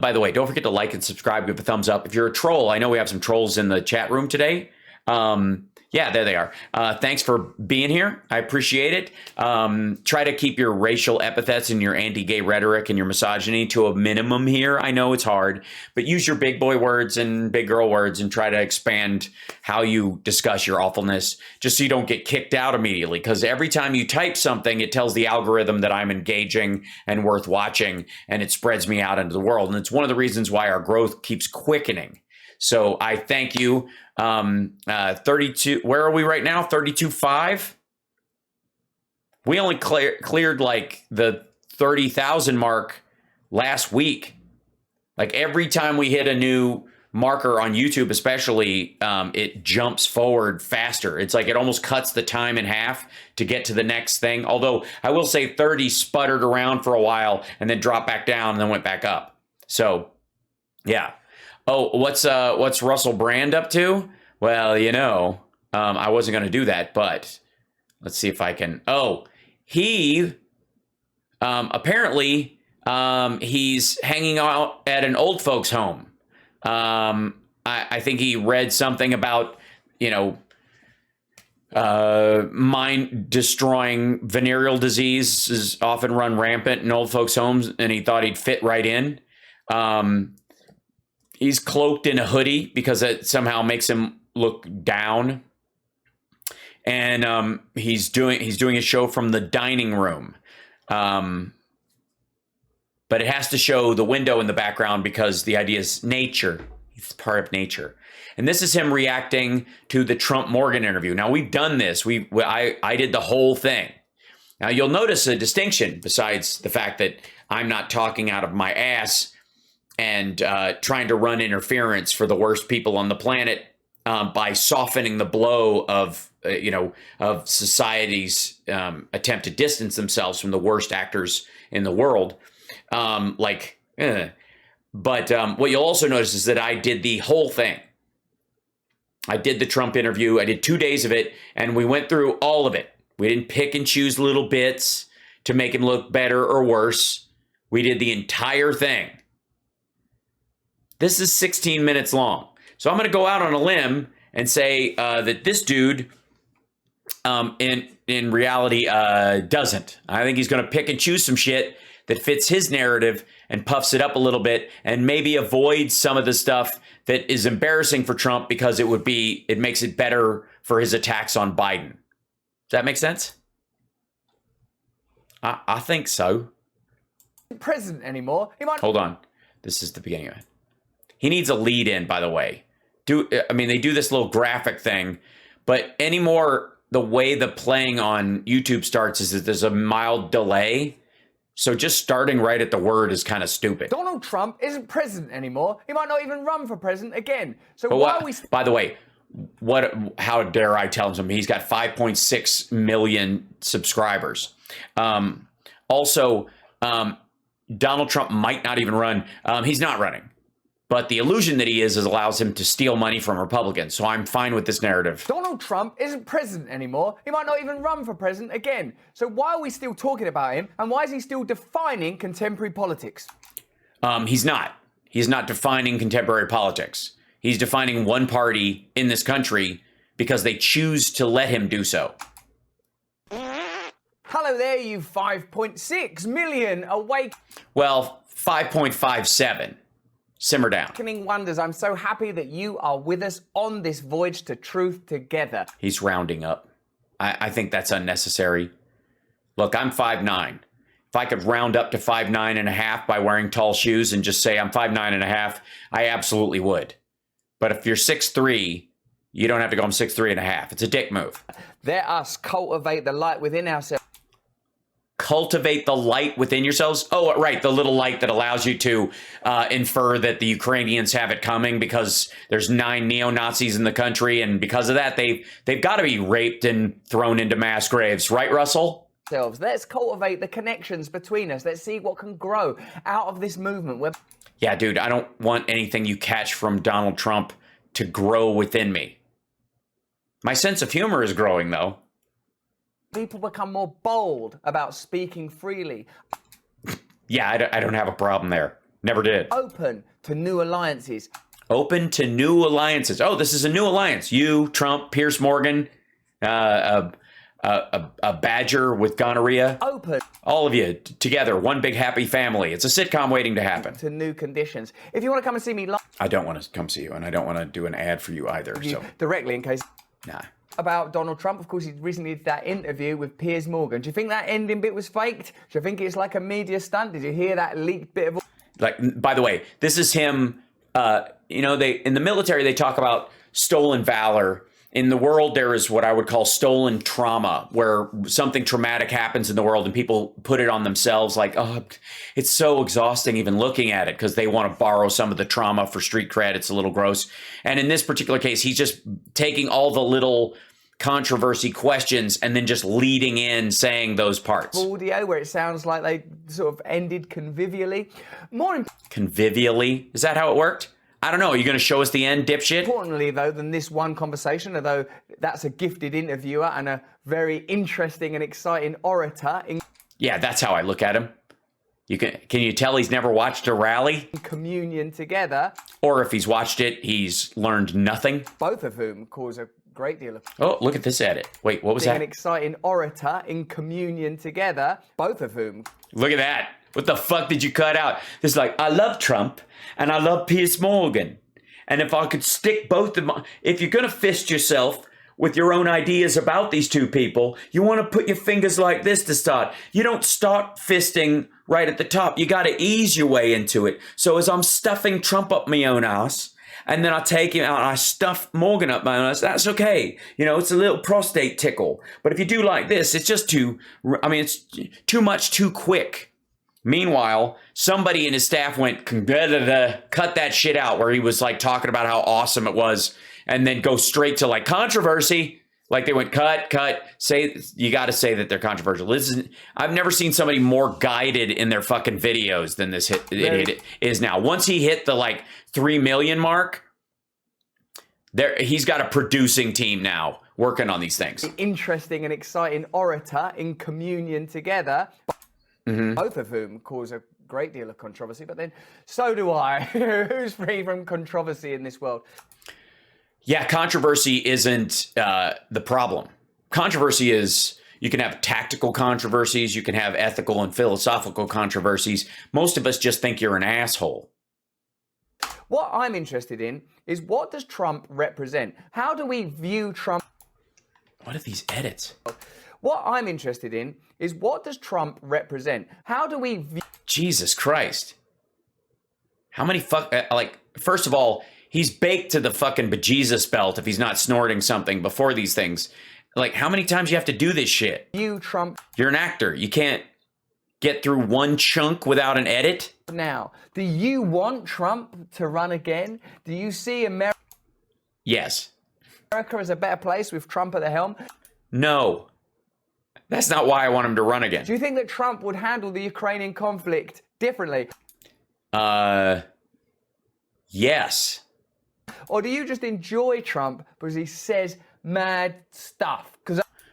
By the way, don't forget to like and subscribe, give a thumbs up. If you're a troll, I know we have some trolls in the chat room today. Yeah, there they are. Thanks for being here. I appreciate it. Try to keep your racial epithets and your anti-gay rhetoric and your misogyny to a minimum here. I know it's hard, but use your big boy words and big girl words and try to expand how you discuss your awfulness just so you don't get kicked out immediately. Because every time you type something, it tells the algorithm that I'm engaging and worth watching, and it spreads me out into the world. And it's one of the reasons why our growth keeps quickening. So I thank you. 32, where are we right now? 32.5. We only cleared like the 30,000 mark last week. Like every time we hit a new marker on YouTube, especially, it jumps forward faster. It's like it almost cuts the time in half to get to the next thing. Although I will say 30 sputtered around for a while and then dropped back down and then went back up. So yeah. Oh, what's Russell Brand up to? Well, you know, I wasn't going to do that, but let's see if I can. Oh, he apparently he's hanging out at an old folks home. I think he read something about, you know, mind destroying venereal disease is often run rampant in old folks homes, and he thought he'd fit right in. He's cloaked in a hoodie because it somehow makes him look down. And he's doing a show from the dining room. But it has to show the window in the background because the idea is nature. It's part of nature. And this is him reacting to the Trump-Morgan interview. Now, we've done this. I did the whole thing. Now, you'll notice a distinction besides the fact that I'm not talking out of my ass and trying to run interference for the worst people on the planet by softening the blow of society's attempt to distance themselves from the worst actors in the world. But what you'll also notice is that I did the whole thing. I did the Trump interview. I did 2 days of it, and we went through all of it. We didn't pick and choose little bits to make him look better or worse. We did the entire thing. This is 16 minutes long. So I'm going to go out on a limb and say that this dude, in reality, doesn't. I think he's going to pick and choose some shit that fits his narrative and puffs it up a little bit and maybe avoids some of the stuff that is embarrassing for Trump because it makes it better for his attacks on Biden. Does that make sense? I think so. President anymore. Hold on. This is the beginning of it. He needs a lead in, by the way. They do this little graphic thing, but anymore, the way the playing on YouTube starts is that there's a mild delay. So just starting right at the word is kind of stupid. Donald Trump isn't president anymore. He might not even run for president again. So By the way, how dare I tell him? He's got 5.6 million subscribers. Also, Donald Trump might not even run. He's not running. But the illusion that he is allows him to steal money from Republicans. So I'm fine with this narrative. Donald Trump isn't president anymore. He might not even run for president again. So why are we still talking about him? And why is he still defining contemporary politics? He's not. He's not defining contemporary politics. He's defining one party in this country because they choose to let him do so. Hello there, you 5.6 million awake. Well, 5.57. Simmer down. Wonders, I'm so happy that you are with us on this voyage to truth together. He's rounding up. I think that's unnecessary. Look, I'm 5'9". If I could round up to 5'9.5" by wearing tall shoes and just say I'm 5'9.5", I absolutely would. But if you're 6'3", you don't have to go, I'm 6'3.5". It's a dick move. Let us cultivate the light within ourselves. Cultivate the light within yourselves. Oh, right. The little light that allows you to infer that the Ukrainians have it coming because there's 9 neo-Nazis in the country. And because of that, they've got to be raped and thrown into mass graves. Right, Russell? Let's cultivate the connections between us. Let's see what can grow out of this movement. Yeah, dude, I don't want anything you catch from Donald Trump to grow within me. My sense of humor is growing, though. People become more bold about speaking freely. Yeah, I don't have a problem there. Never did. Open to new alliances. Open to new alliances. Oh, this is a new alliance. You, Trump, Pierce Morgan, a badger with gonorrhea. Open All of you together, one big happy family. It's a sitcom waiting to happen. to new conditions. If you want to come and see me live I don't want to come see you, and I don't want to do an ad for you either. So, directly, in case nah. about Donald Trump, of course, he recently did that interview with Piers Morgan. Do you think that ending bit was faked? Do you think it's like a media stunt? Did you hear that leaked bit of? Like, by the way, this is him. They in the military they talk about stolen valor. In the world, there is what I would call stolen trauma, where something traumatic happens in the world and people put it on themselves. Like, oh, it's so exhausting even looking at it because they want to borrow some of the trauma for street cred. It's a little gross. And in this particular case, he's just taking all the little controversy questions and then just leading in saying those parts. Audio where it sounds like they sort of ended convivially. Convivially? Is that how it worked? I don't know. Are you going to show us the end, dipshit? Importantly, though, than this one conversation, although that's a gifted interviewer and a very interesting and exciting orator in Yeah, that's how I look at him. Can you tell he's never watched a rally? communion together, Or if he's watched it, he's learned nothing? both of whom cause a great deal of Oh, look at this edit. Wait, what was an that? exciting orator in communion together, both of whom Look at that. What the fuck did you cut out? This is like, I love Trump and I love Piers Morgan. And if I could stick both of them, if you're going to fist yourself with your own ideas about these two people, you want to put your fingers like this to start. You don't start fisting right at the top. You got to ease your way into it. So as I'm stuffing Trump up my own ass, and then I take him out and I stuff Morgan up my own ass, that's okay. You know, it's a little prostate tickle. But if you do like this, it's just it's too much too quick. Meanwhile, somebody in his staff went, cut that shit out, where he was like talking about how awesome it was, and then go straight to like controversy. Like they went, cut, you got to say that they're controversial. I've never seen somebody more guided in their fucking videos than this idiot is now. Once he hit the like 3 million mark, he's got a producing team now working on these things. interesting and exciting orator in communion together, both of whom cause a great deal of controversy, but then so do I. Who's free from controversy in this world? Yeah, controversy isn't the problem. Controversy is, you can have tactical controversies, you can have ethical and philosophical controversies. Most of us just think you're an asshole. What I'm interested in is, what does Trump represent? How do we view Trump? What are these edits? What I'm interested in is, what does Trump represent? How do we view? Jesus Christ. How many first of all, he's baked to the fucking bejesus belt if he's not snorting something before these things. Like, how many times you have to do this shit? Trump You're an actor. You can't get through one chunk without an edit. now? Do you want Trump to run again? Do you see America Yes. as a better place with Trump at the helm? No. That's not why I want him to run again. Do you think that Trump would handle the Ukrainian conflict differently? Yes. Or do you just enjoy Trump because he says mad stuff?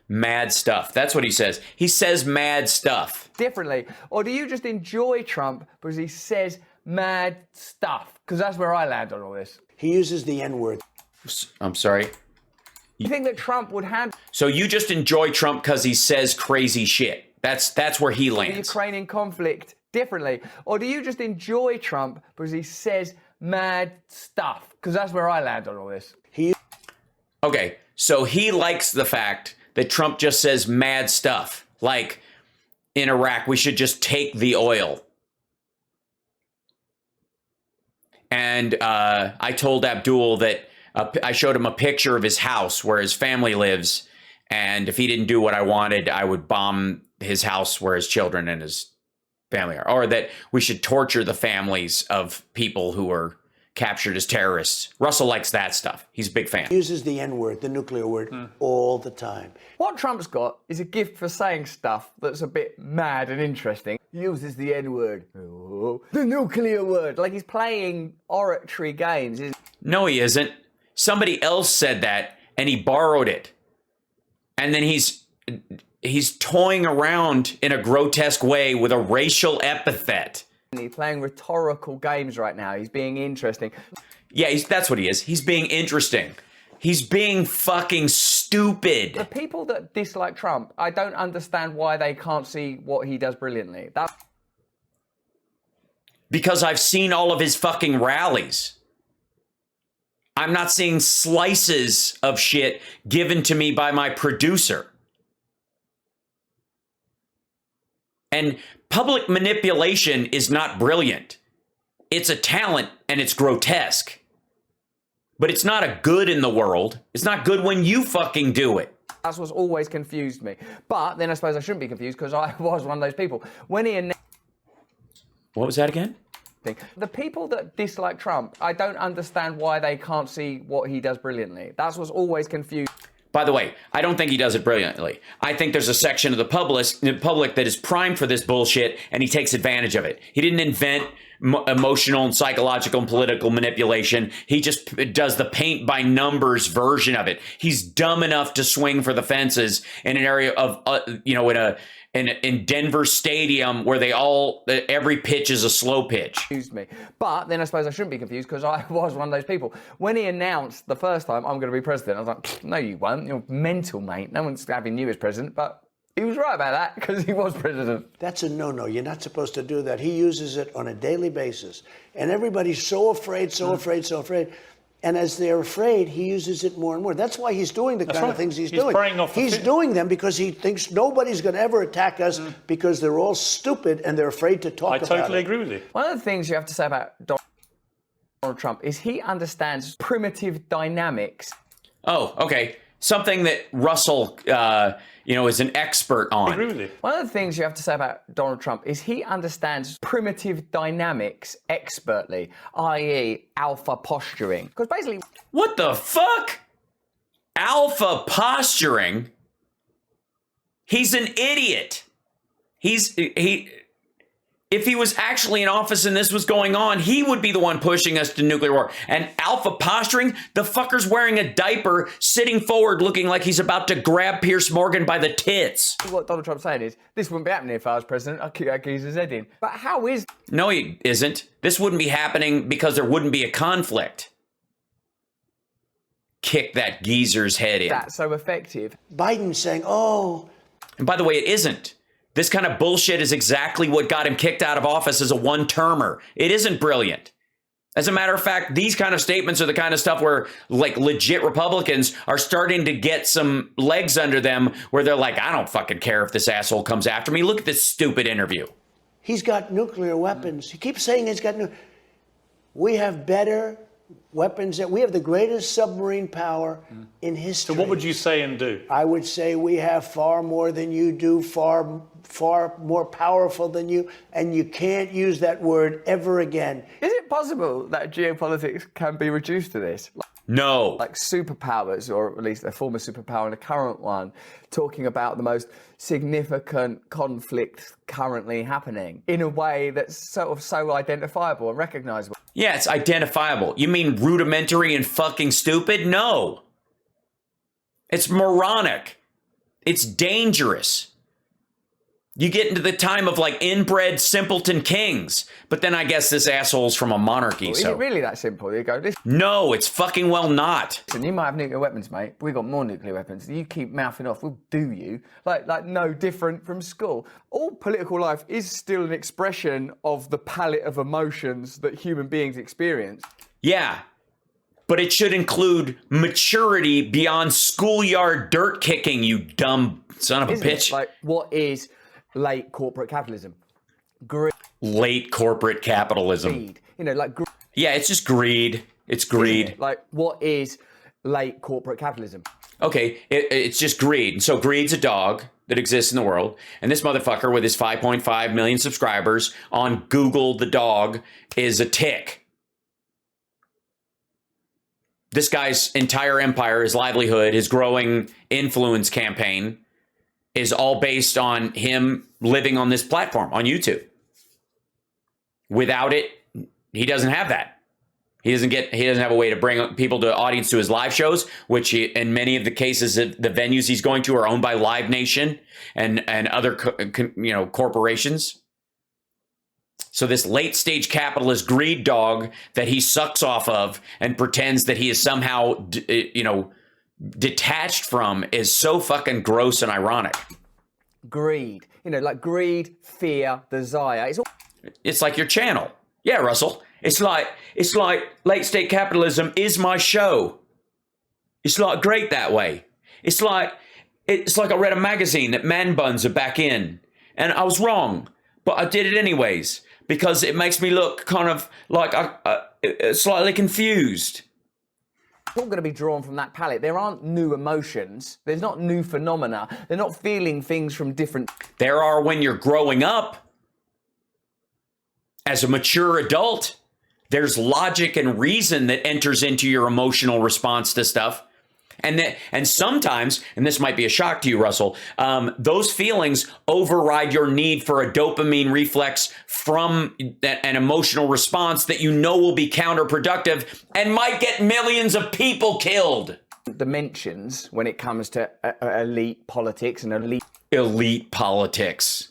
Mad stuff. That's what he says. He says mad stuff. Differently. Or do you just enjoy Trump because he says mad stuff? Because that's where I land on all this. He uses the N-word. I'm sorry. You think that Trump would handle So you just enjoy Trump because he says crazy shit. That's where he the lands. Ukrainian conflict differently? Or do you just enjoy Trump because he says mad stuff? Because that's where I land on all this. Okay, so he likes the fact that Trump just says mad stuff. Like, in Iraq, we should just take the oil. And I told Abdul that I showed him a picture of his house where his family lives. And if he didn't do what I wanted, I would bomb his house where his children and his family are. Or that we should torture the families of people who were captured as terrorists. Russell likes that stuff. He's a big fan. He uses the N-word, the nuclear word, all the time. What Trump's got is a gift for saying stuff that's a bit mad and interesting. He uses the N-word. Oh, the nuclear word. Like he's playing oratory games. No, he isn't. Somebody else said that, and he borrowed it. And then he's toying around in a grotesque way with a racial epithet. He's playing rhetorical games right now. He's being interesting. Yeah, that's what he is. He's being interesting. He's being fucking stupid. The people that dislike Trump, I don't understand why they can't see what he does brilliantly. Because I've seen all of his fucking rallies. I'm not seeing slices of shit given to me by my producer. And public manipulation is not brilliant. It's a talent and it's grotesque. But it's not a good in the world. It's not good when you fucking do it. That's what's always confused me. But then I suppose I shouldn't be confused because I was one of those people. When he announced... What was that again? The people that dislike Trump, I don't understand why they can't see what he does brilliantly. That's what's always confused. By the way, I don't think he does it brilliantly. I think there's a section of the public that is primed for this bullshit, and he takes advantage of it. He didn't invent emotional and psychological and political manipulation. He just does the paint by numbers version of it. He's dumb enough to swing for the fences in an area of, in Denver Stadium where every pitch is a slow pitch. Excuse me. But then I suppose I shouldn't be confused because I was one of those people. When he announced the first time, I'm going to be president, I was like, no, you won't. You're mental, mate. No one's having you as president. But he was right about that because he was president. That's a no-no. You're not supposed to do that. He uses it on a daily basis. And everybody's so afraid, so afraid. And as they're afraid, he uses it more and more. That's why he's doing the kind of things he's doing. He's doing them because he thinks nobody's going to ever attack us because they're all stupid and they're afraid to talk about it. I totally agree with you. One of the things you have to say about Donald Trump is he understands primitive dynamics. Oh, okay. Something that Russell, is an expert on. I agree with you. One of the things you have to say about Donald Trump is he understands primitive dynamics expertly, i.e. alpha posturing. Because basically... What the fuck? Alpha posturing? He's an idiot. If he was actually in office and this was going on, he would be the one pushing us to nuclear war. And alpha posturing, the fucker's wearing a diaper, sitting forward looking like he's about to grab Pierce Morgan by the tits. What Donald Trump's saying is, this wouldn't be happening if I was president. I'd kick that geezer's head in. But how is... No, he isn't. This wouldn't be happening because there wouldn't be a conflict. Kick that geezer's head in. That's so effective. Biden's saying, oh... And by the way, it isn't. This kind of bullshit is exactly what got him kicked out of office as a one-termer. It isn't brilliant. As a matter of fact, these kind of statements are the kind of stuff where, like, legit Republicans are starting to get some legs under them where they're like, I don't fucking care if this asshole comes after me. Look at this stupid interview. He's got nuclear weapons. He keeps saying he's got We have better weapons. We have the greatest submarine power in history. So what would you say and do? I would say we have far more than you do, far more powerful than you, and you can't use that word ever again. Is it possible that geopolitics can be reduced to this? No. Like superpowers, or at least a former superpower and a current one, talking about the most significant conflict currently happening in a way that's sort of so identifiable and recognizable. Yeah, it's identifiable. You mean rudimentary and fucking stupid? No. It's moronic. It's dangerous. You get into the time of like inbred simpleton kings, but then I guess this asshole's from a monarchy. Is it really that simple? You go, no, it's fucking well not. Listen, you might have nuclear weapons, mate. We got more nuclear weapons. You keep mouthing off, we'll do you. Like no different from school. All political life is still an expression of the palette of emotions that human beings experience. Yeah, but it should include maturity beyond schoolyard dirt kicking, you dumb son of a bitch. Like, what is late corporate capitalism? Late corporate capitalism. Greed. You know, like... Yeah, it's just greed. It's greed. Like, what is late corporate capitalism? Okay, it's just greed. And so greed's a dog that exists in the world. And this motherfucker with his 5.5 million subscribers on Google the dog is a tick. This guy's entire empire, his livelihood, his growing influence campaign is all based on him living on this platform, on YouTube. Without it, he doesn't have that. He doesn't have a way to bring people to audience to his live shows, which in many of the cases, the venues he's going to are owned by Live Nation and other corporations. So this late stage capitalist greed dog that he sucks off of and pretends that he is somehow, detached from is so fucking gross and ironic. Greed, like greed, fear, desire. It's like your channel. Yeah, Russell. It's like late stage capitalism is my show. It's like great that way. It's like I read a magazine that man buns are back in, and I was wrong, but I did it anyways because it makes me look kind of like slightly confused. It's all going to be drawn from that palette. There aren't new emotions. There's not new phenomena. They're not feeling things from different. There are when you're growing up as a mature adult. There's logic and reason that enters into your emotional response to stuff. And sometimes, and this might be a shock to you, Russell, those feelings override your need for a dopamine reflex from an emotional response that you know will be counterproductive and might get millions of people killed. Dimensions when it comes to elite politics and elite politics.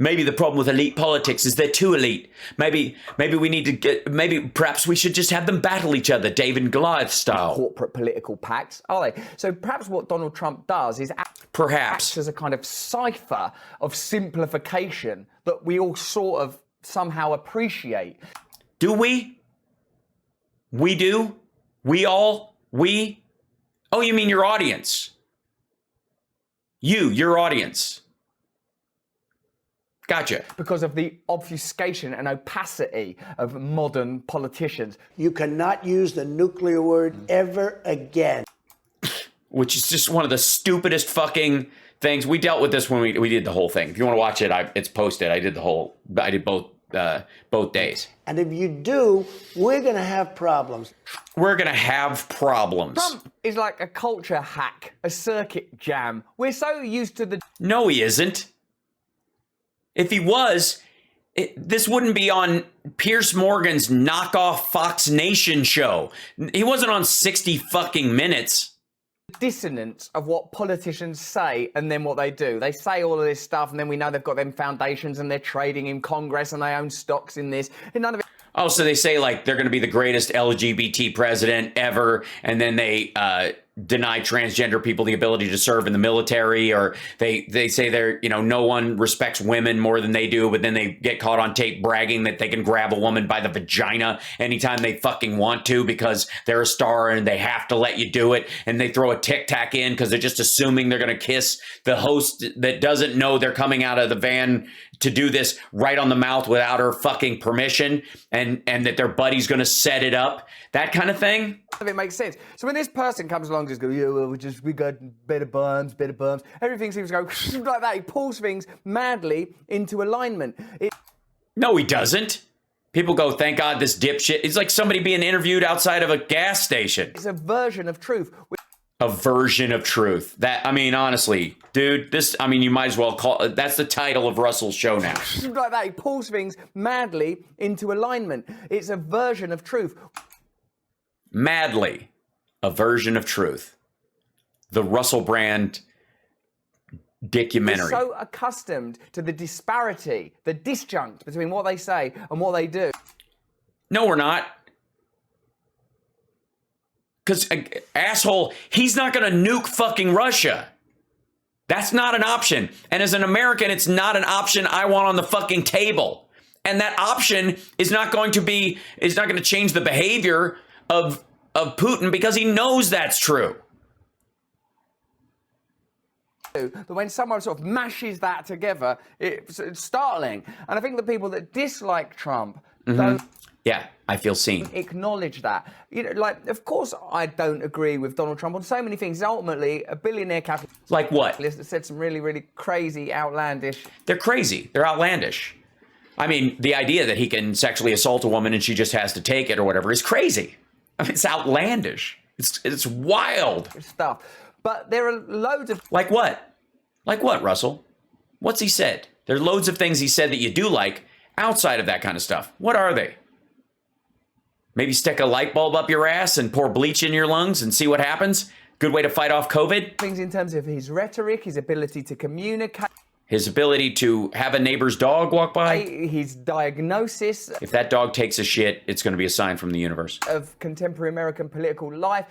Maybe the problem with elite politics is they're too elite. Maybe we need to perhaps we should just have them battle each other, David and Goliath style. Corporate political pacts, are they? So perhaps what Donald Trump does is acts as a kind of cipher of simplification that we all sort of somehow appreciate. Do we? We do? We all? We? Oh, you mean your audience? Your audience. Gotcha. Because of the obfuscation and opacity of modern politicians. You cannot use the nuclear word ever again. Which is just one of the stupidest fucking things. We dealt with this when we did the whole thing. If you want to watch it, it's posted. I did both days. And if you do, we're going to have problems. We're going to have problems. Trump is like a culture hack, a circuit jam. We're so used to the... No, he isn't. If he was, this wouldn't be on Piers Morgan's knockoff Fox Nation show. He wasn't on 60 fucking minutes. Dissonance of what politicians say and then what they do. They say all of this stuff and then we know they've got them foundations and they're trading in Congress and they own stocks in this. And none of it. Oh, so they say like they're going to be the greatest LGBT president ever, and then they deny transgender people the ability to serve in the military, or they say they're, no one respects women more than they do, but then they get caught on tape bragging that they can grab a woman by the vagina anytime they fucking want to because they're a star and they have to let you do it, and they throw a tic tac in because they're just assuming they're going to kiss the host that doesn't know they're coming out of the van to do this right on the mouth without her fucking permission, and that their buddy's going to set it up, that kind of thing. It makes sense. So when this person comes along and just goes, yeah, well, we got better bumps, everything seems to go like that. He pulls things madly into alignment. No, he doesn't. People go, thank God this dipshit. It's like somebody being interviewed outside of a gas station. It's a version of truth. A version of truth. Honestly, dude, you might as well call that's the title of Russell's show now. Like that, he pulls things madly into alignment. It's a version of truth. Madly, a version of truth. The Russell Brand documentary. We're so accustomed to the disparity, the disjunct between what they say and what they do. No, we're not. Because, asshole, he's not going to nuke fucking Russia. That's not an option. And as an American, it's not an option I want on the fucking table. And that option is not going to change the behavior of Putin because he knows that's true. But when someone sort of mashes that together, it's startling. And I think the people that dislike Trump don't... Yeah, I feel seen. Acknowledge that. Of course, I don't agree with Donald Trump on so many things. He's ultimately a billionaire capitalist. Like what? That said some really, really crazy, outlandish. They're crazy. They're outlandish. The idea that he can sexually assault a woman and she just has to take it or whatever is crazy. It's outlandish. It's wild stuff. But there are loads of... Like what? Like what, Russell? What's he said? There are loads of things he said that you do like outside of that kind of stuff. What are they? Maybe stick a light bulb up your ass and pour bleach in your lungs and see what happens? Good way to fight off COVID? Things in terms of his rhetoric, his ability to communicate. His ability to have a neighbor's dog walk by. His diagnosis If that dog takes a shit, it's going to be a sign from the universe. of contemporary American political life.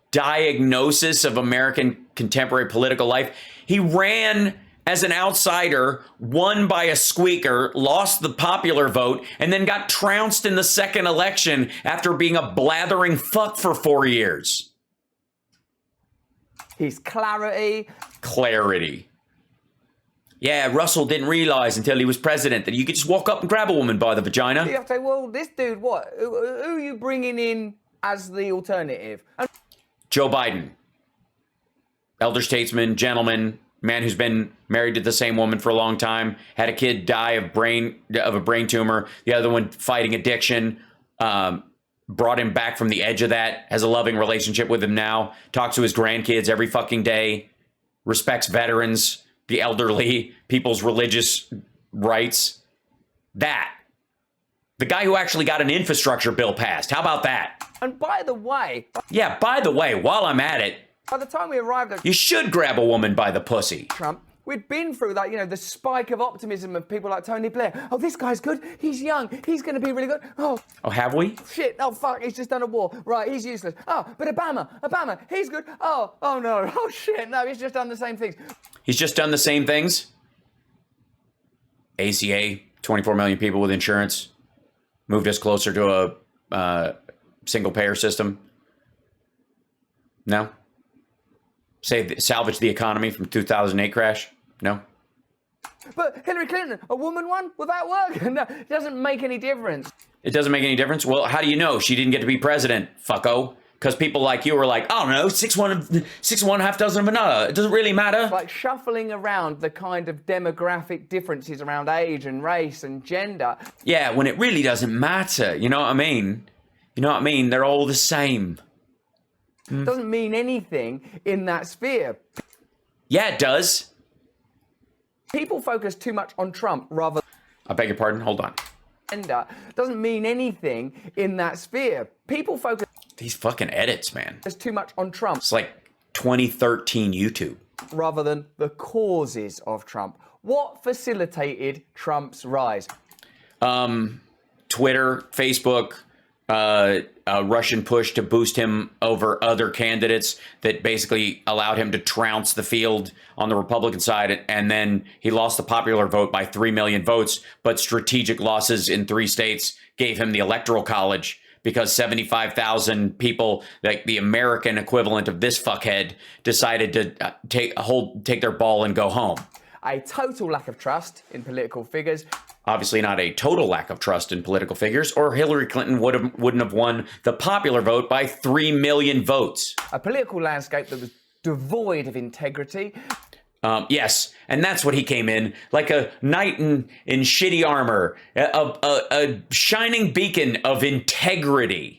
Diagnosis of American contemporary political life. He ran as an outsider, won by a squeaker, lost the popular vote, and then got trounced in the second election after being a blathering fuck for 4 years. His clarity. Clarity. Yeah, Russell didn't realize until he was president that you could just walk up and grab a woman by the vagina. You have to say, well, this dude, what? Who are you bringing in as the alternative? Joe Biden. Elder statesman, gentleman, man who's been married to the same woman for a long time, had a kid die of a brain tumor, the other one fighting addiction, brought him back from the edge of that, has a loving relationship with him now, talks to his grandkids every fucking day, respects veterans, the elderly, people's religious rights. That. The guy who actually got an infrastructure bill passed. How about that? And by the way... Yeah, by the way, while I'm at it, by the time we arrived at you should grab a woman by the pussy. Trump, we'd been through that, the spike of optimism of people like Tony Blair. Oh, this guy's good. He's young. He's going to be really good. Oh, have we? shit. Oh, fuck. He's just done a war. Right, he's useless. Oh, but Obama, he's good. Oh no. Oh, shit. No, he's just done the same things. He's just done the same things? ACA, 24 million people with insurance, moved us closer to a single-payer system. No? Salvage the economy from 2008 crash? No? But Hillary Clinton, a woman one? Will that work? No, it doesn't make any difference. It doesn't make any difference? Well, how do you know she didn't get to be president, fucko? Because people like you were like, I don't know, 6'1", half dozen of another. It doesn't really matter. Like shuffling around the kind of demographic differences around age and race and gender. Yeah, when it really doesn't matter. You know what I mean? You know what I mean? They're all the same. Doesn't mean anything in that sphere. Yeah, it does. People focus too much on Trump rather I beg your pardon. Hold on. than gender. Doesn't mean anything in that sphere. People focus These fucking edits, man. too much on Trump It's like 2013 YouTube. rather than the causes of Trump. What facilitated Trump's rise? Twitter, Facebook, a Russian push to boost him over other candidates that basically allowed him to trounce the field on the Republican side. And then he lost the popular vote by 3 million votes, but strategic losses in 3 states gave him the Electoral College because 75,000 people, like the American equivalent of this fuckhead, decided to take their ball and go home. A total lack of trust in political figures. Obviously not a total lack of trust in political figures, or Hillary Clinton wouldn't have won the popular vote by 3 million votes. A political landscape that was devoid of integrity. Yes, and that's what he came in, like a knight in shitty armor, a shining beacon of integrity.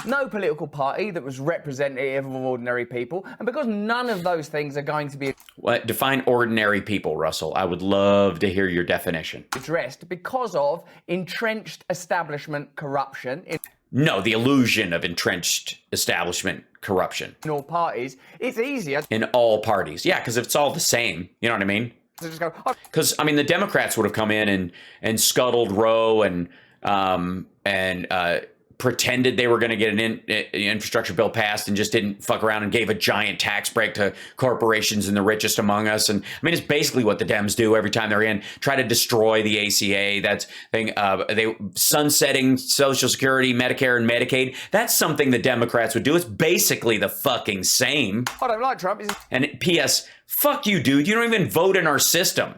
No political party that was representative of ordinary people. And because none of those things are going to be What define ordinary people, Russell? I would love to hear your definition. addressed because of entrenched establishment corruption No, the illusion of entrenched establishment corruption. in all parties, it's easier In all parties. Yeah, because it's all the same. You know what I mean? to just go, oh, Because, I mean, the Democrats would have come in and scuttled Roe and pretended they were going to get an infrastructure bill passed and just didn't fuck around and gave a giant tax break to corporations and the richest among us. And I mean, it's basically what the Dems do every time they're in, try to destroy the ACA. That's thing. They sunsetting Social Security, Medicare, and Medicaid. That's something the Democrats would do. It's basically the fucking same. I don't like Trump. And P.S. Fuck you, dude. You don't even vote in our system.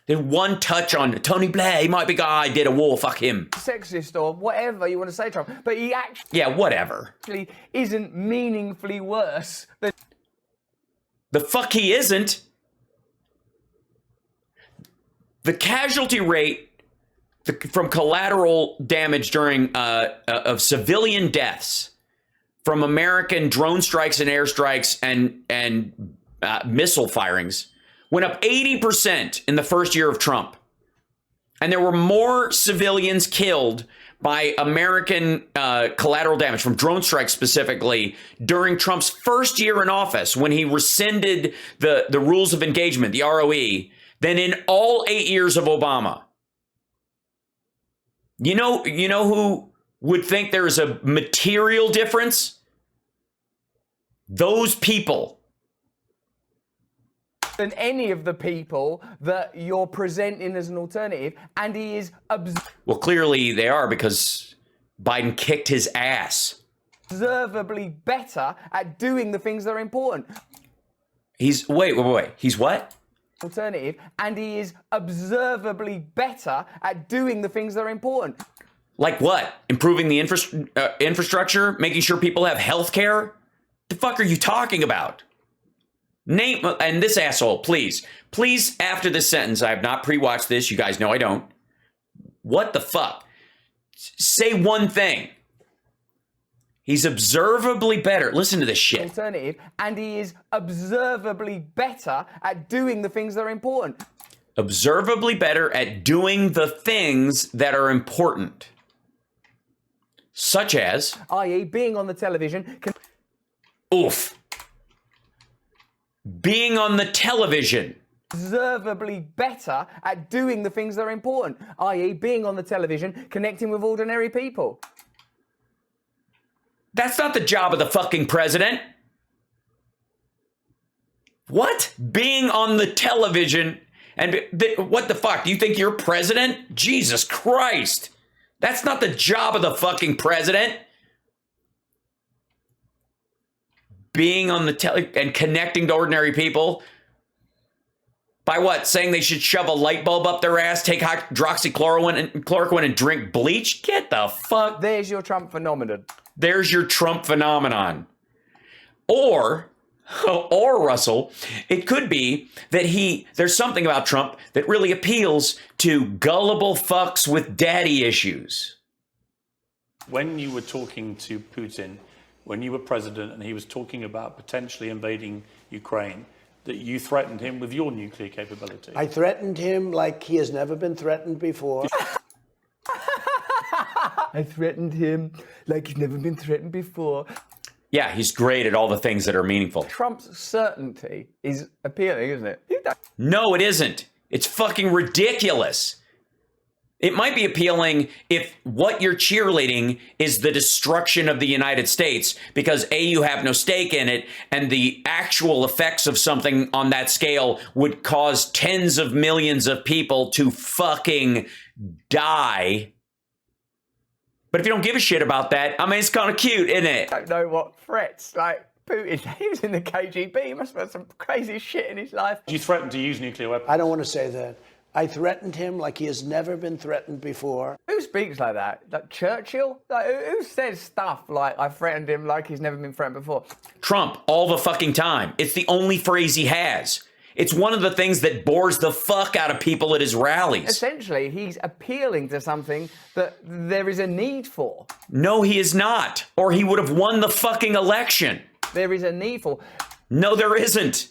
Then one touch on Tony Blair, he might be guy, did a war, fuck him. Sexist or whatever you want to say, Trump. But he Yeah, whatever. actually isn't meaningfully worse than The fuck he isn't. The casualty rate from collateral damage during of civilian deaths from American drone strikes and airstrikes and missile firings went up 80% in the first year of Trump. And there were more civilians killed by American collateral damage from drone strikes specifically during Trump's first year in office when he rescinded the rules of engagement, the ROE, than in all 8 years of Obama. You know who would think there is a material difference? Those people. Than any of the people that you're presenting as an alternative, and he is Well, clearly they are, because Biden kicked his ass. observably better at doing the things that are important. He's wait. He's what? Alternative, and he is observably better at doing the things that are important. Like what? Improving the infrastructure, making sure people have health care? The fuck are you talking about? Name, and this asshole, please, after this sentence, I have not pre-watched this. You guys know I don't. What the fuck? Say one thing. He's observably better. Listen to this shit. Alternative, and he is observably better at doing the things that are important. Observably better at doing the things that are important. Such as, i.e., being on the television. oof. Being on the television. Observably better at doing the things that are important, i.e., being on the television, connecting with ordinary people. That's not the job of the fucking president. What? Being on the television and what the fuck? Do you think you're president? Jesus Christ. That's not the job of the fucking president. Being on the tele and connecting to ordinary people. By what? Saying they should shove a light bulb up their ass, take hydroxychloroquine and drink bleach? Get the fuck. There's your Trump phenomenon. There's your Trump phenomenon. Or Russell, it could be that there's something about Trump that really appeals to gullible fucks with daddy issues. When you were talking to Putin, when you were president, and he was talking about potentially invading Ukraine, that you threatened him with your nuclear capability. I threatened him like he has never been threatened before. I threatened him like he's never been threatened before. Yeah, he's great at all the things that are meaningful. Trump's certainty is appealing, isn't it? No, it isn't. It's fucking ridiculous. It might be appealing if what you're cheerleading is the destruction of the United States because A, you have no stake in it, and the actual effects of something on that scale would cause tens of millions of people to fucking die. But if you don't give a shit about that, I mean, it's kind of cute, isn't it? I don't know what threats, like Putin, he was in the KGB, he must have had some crazy shit in his life. You threatened to use nuclear weapons. I don't want to say that. I threatened him like he has never been threatened before. Who speaks like that? Like Churchill? Like who says stuff like I threatened him like he's never been threatened before? Trump, all the fucking time. It's the only phrase he has. It's one of the things that bores the fuck out of people at his rallies. Essentially, he's appealing to something that there is a need for. No, he is not. Or he would have won the fucking election. There is a need for. No, there isn't.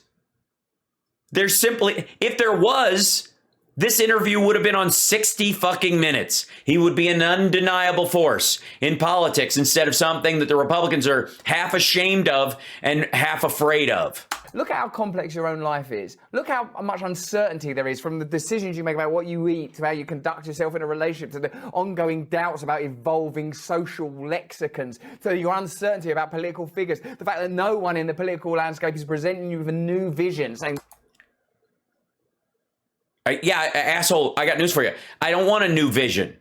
There's simply, if there was, this interview would have been on 60 fucking minutes. He would be an undeniable force in politics instead of something that the Republicans are half ashamed of and half afraid of. Look at how complex your own life is. Look how much uncertainty there is from the decisions you make about what you eat to how you conduct yourself in a relationship to the ongoing doubts about evolving social lexicons to your uncertainty about political figures. The fact that no one in the political landscape is presenting you with a new vision saying, yeah, asshole, I got news for you. I don't want a new vision.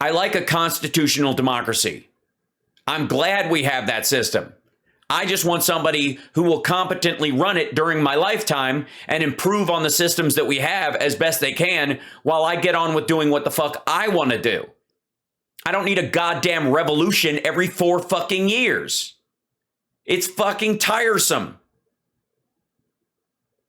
I like a constitutional democracy. I'm glad we have that system. I just want somebody who will competently run it during my lifetime and improve on the systems that we have as best they can while I get on with doing what the fuck I want to do. I don't need a goddamn revolution every 4 fucking years. It's fucking tiresome.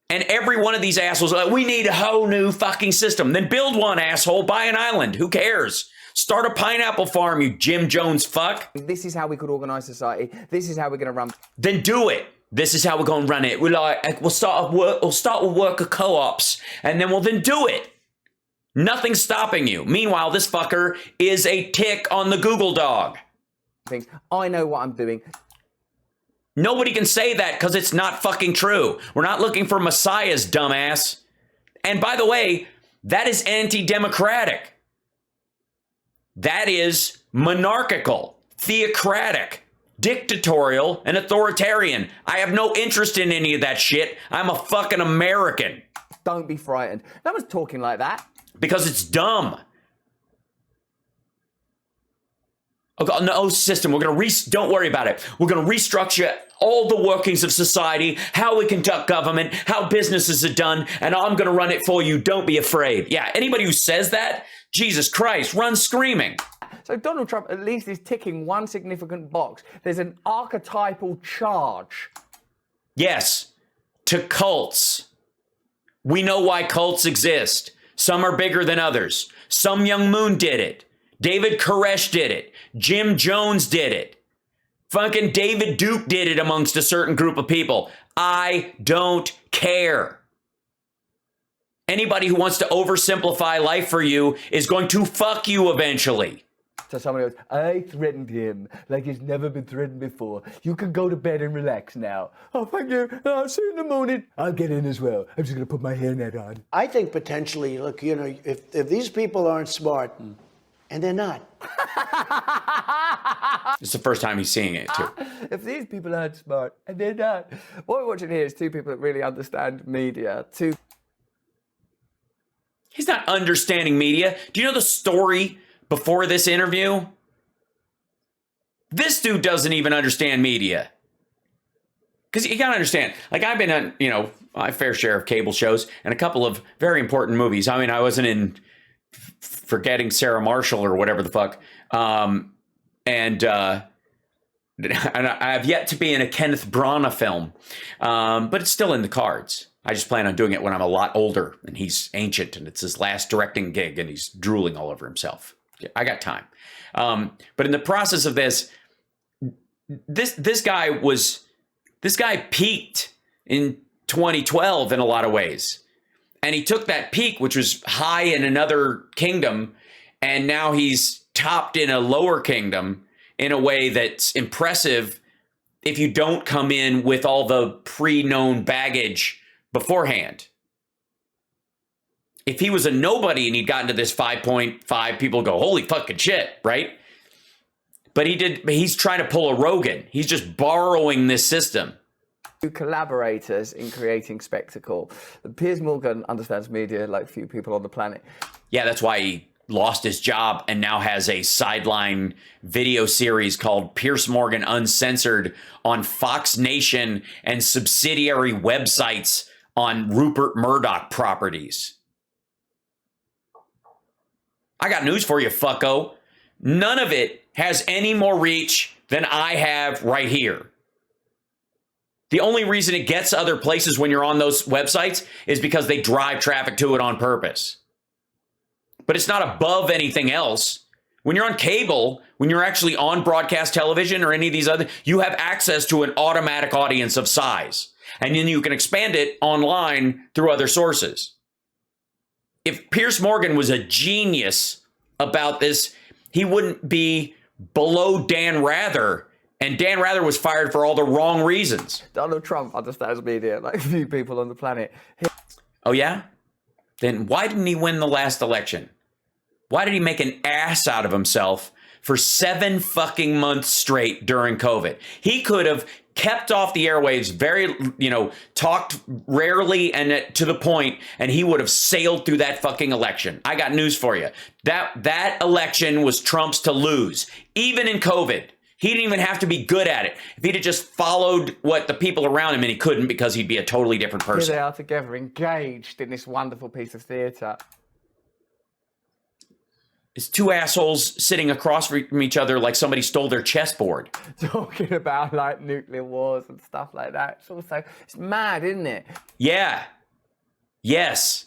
And every one of these assholes are like, we need a whole new fucking system. Then build one, asshole. Buy an island. Who cares? Start a pineapple farm, you Jim Jones fuck. this is how we could organise society. This is how we're going to run. Then do it. This is how we're going to run it. We'll start with worker co-ops, and then we'll then do it. Nothing's stopping you. Meanwhile, this fucker is a tick on the Google dog. Things. I know what I'm doing. Nobody can say that because it's not fucking true. We're not looking for messiahs, dumbass. And by the way, that is anti-democratic. That is monarchical, theocratic, dictatorial, and authoritarian. I have no interest in any of that shit. I'm a fucking American. Don't be frightened. No one's talking like that. Because it's dumb. Okay, no system. We're going to don't worry about it. We're going to restructure all the workings of society, how we conduct government, how businesses are done, and I'm going to run it for you. Don't be afraid. Yeah, anybody who says that, Jesus Christ, run screaming. So Donald Trump at least is ticking one significant box. There's an archetypal charge. Yes, to cults. We know why cults exist. Some are bigger than others. Some Young Moon did it. David Koresh did it. Jim Jones did it. Fucking David Duke did it amongst a certain group of people. I don't care. Anybody who wants to oversimplify life for you is going to fuck you eventually. So somebody goes, I threatened him like he's never been threatened before. You can go to bed and relax now. Oh, thank you. I'll see you in the morning. I'll get in as well. I'm just going to put my hairnet on. I think potentially, look, you know, if these people aren't smart, and they're not. It's the first time he's seeing it, too. If these people aren't smart, and they're not. What we're watching here is two people that really understand media. He's not understanding media. Do you know the story before this interview? This dude doesn't even understand media. Because you got to understand, like I've been on, you know, my fair share of cable shows and a couple of very important movies. I mean, I wasn't in Forgetting Sarah Marshall or whatever the fuck. And I have yet to be in a Kenneth Branagh film, but it's still in the cards. I just plan on doing it when I'm a lot older and he's ancient and it's his last directing gig and he's drooling all over himself. I got time. But in the process of this guy peaked in 2012 in a lot of ways. And he took that peak, which was high in another kingdom, and now he's topped in a lower kingdom in a way that's impressive if you don't come in with all the pre-known baggage beforehand. If he was a nobody and he'd gotten to this 5.5, people go, holy fucking shit, right? But he's trying to pull a Rogan. He's just borrowing this system. Two collaborators in creating spectacle. Piers Morgan understands media like few people on the planet. Yeah, that's why he lost his job and now has a sideline video series called Piers Morgan Uncensored on Fox Nation and subsidiary websites on Rupert Murdoch properties. I got news for you, fucko. None of it has any more reach than I have right here. The only reason it gets other places when you're on those websites is because they drive traffic to it on purpose. But it's not above anything else. When you're on cable, when you're actually on broadcast television or any of these other, you have access to an automatic audience of size. And then you can expand it online through other sources. If Piers Morgan was a genius about this, he wouldn't be below Dan Rather. And Dan Rather was fired for all the wrong reasons. Donald Trump understands media like few people on the planet. Oh, yeah? Then why didn't he win the last election? Why did he make an ass out of himself for 7 fucking months straight during COVID? He could have kept off the airwaves, talked rarely and to the point, and he would have sailed through that fucking election. I got news for you. That election was Trump's to lose, even in COVID. He didn't even have to be good at it. If he'd have just followed what the people around him, and he couldn't because he'd be a totally different person. Here they are together, engaged in this wonderful piece of theatre. It's two assholes sitting across from each other like somebody stole their chessboard. Talking about like nuclear wars and stuff like that. It's mad, isn't it? Yeah. Yes.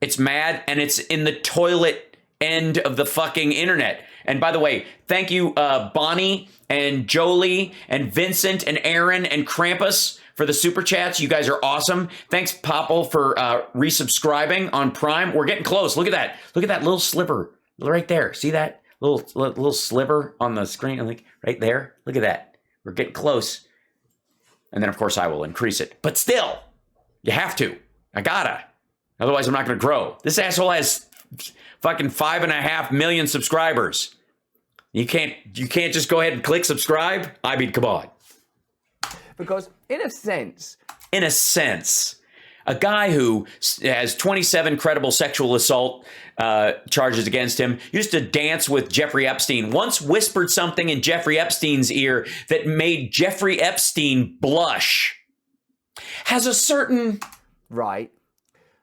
It's mad, and it's in the toilet end of the fucking internet. And by the way, thank you, Bonnie and Jolie and Vincent and Aaron and Krampus for the super chats. You guys are awesome. Thanks, Popple, for resubscribing on Prime. We're getting close. Look at that. Look at that little sliver right there. See that little sliver on the screen? Like right there. Look at that. We're getting close. And then, of course, I will increase it. But still, you have to. I gotta. Otherwise, I'm not going to grow. This asshole has fucking 5.5 million subscribers. You can't just go ahead and click subscribe. I mean, come on. Because in a sense, a guy who has 27 credible sexual assault charges against him, used to dance with Jeffrey Epstein, once whispered something in Jeffrey Epstein's ear that made Jeffrey Epstein blush, has a certain... Right.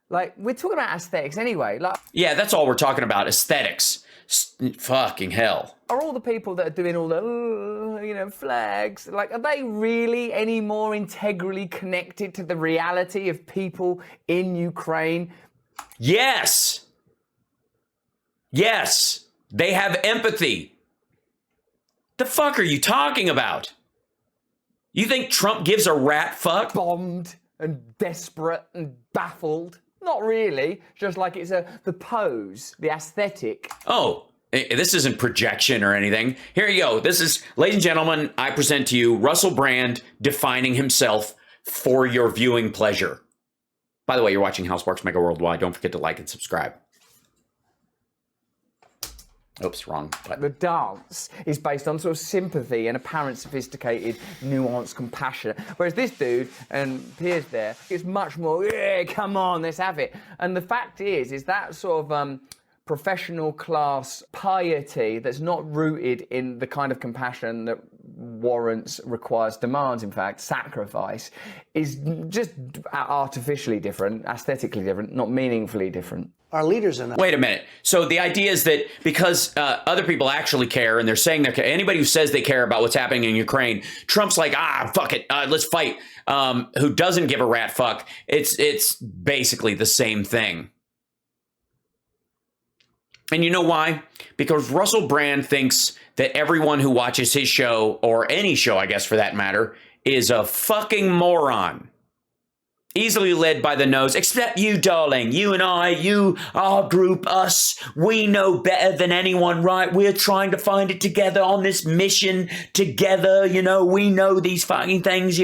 Like, we're talking about aesthetics anyway. Like, yeah, that's all we're talking about, aesthetics. Fucking hell. Are all the people that are doing all the, flags, like, are they really any more integrally connected to the reality of people in Ukraine? Yes. Yes. They have empathy. The fuck are you talking about? You think Trump gives a rat fuck? Bombed and desperate and baffled. Not really. Just like it's the pose, the aesthetic. Oh, this isn't projection or anything. Here you go. This is, ladies and gentlemen, I present to you Russell Brand defining himself for your viewing pleasure. By the way, you're watching Houseworks Mega Worldwide. Don't forget to like and subscribe. Oops, wrong button. The dance is based on sort of sympathy and apparent sophisticated, nuanced compassion. Whereas this dude, and Piers there, is much more, yeah, come on, let's have it. And the fact is that sort of professional class piety that's not rooted in the kind of compassion that warrants, requires, demands, in fact, sacrifice, is just artificially different, aesthetically different, not meaningfully different. Our leaders are not. Wait a minute. So the idea is that because other people actually care, and they're saying they care, anybody who says they care about what's happening in Ukraine, Trump's like, fuck it, let's fight. Who doesn't give a rat fuck? It's basically the same thing. And you know why? Because Russell Brand thinks that everyone who watches his show, or any show, I guess for that matter, is a fucking moron. Easily led by the nose, except you, darling. You and I, you, our group, us. We know better than anyone, right? We're trying to find it together on this mission together, We know these fucking things,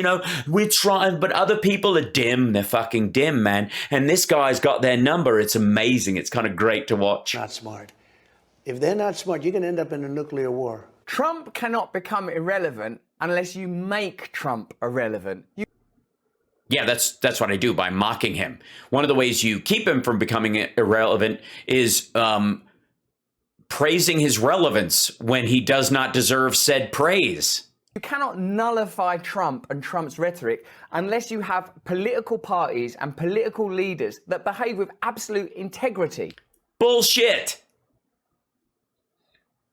We're trying, but other people are dim. They're fucking dim, man. And this guy's got their number. It's amazing. It's kind of great to watch. Not smart. If they're not smart, you're going to end up in a nuclear war. Trump cannot become irrelevant unless you make Trump irrelevant. Yeah, that's what I do by mocking him. One of the ways you keep him from becoming irrelevant is praising his relevance when he does not deserve said praise. You cannot nullify Trump and Trump's rhetoric unless you have political parties and political leaders that behave with absolute integrity. Bullshit.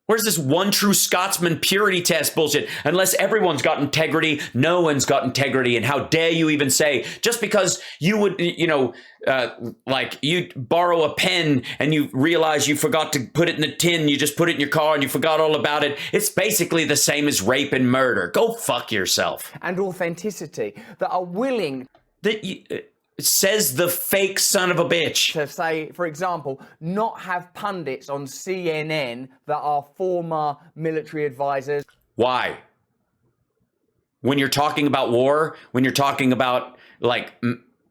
Where's this one true Scotsman purity test bullshit? Unless everyone's got integrity, no one's got integrity. And how dare you even say, just because you would, like you borrow a pen and you realize you forgot to put it in the tin, you just put it in your car and you forgot all about it. It's basically the same as rape and murder. Go fuck yourself. And authenticity that are willing. Says the fake son of a bitch. To say, for example, not have pundits on CNN that are former military advisors. Why? When you're talking about war, when you're talking about like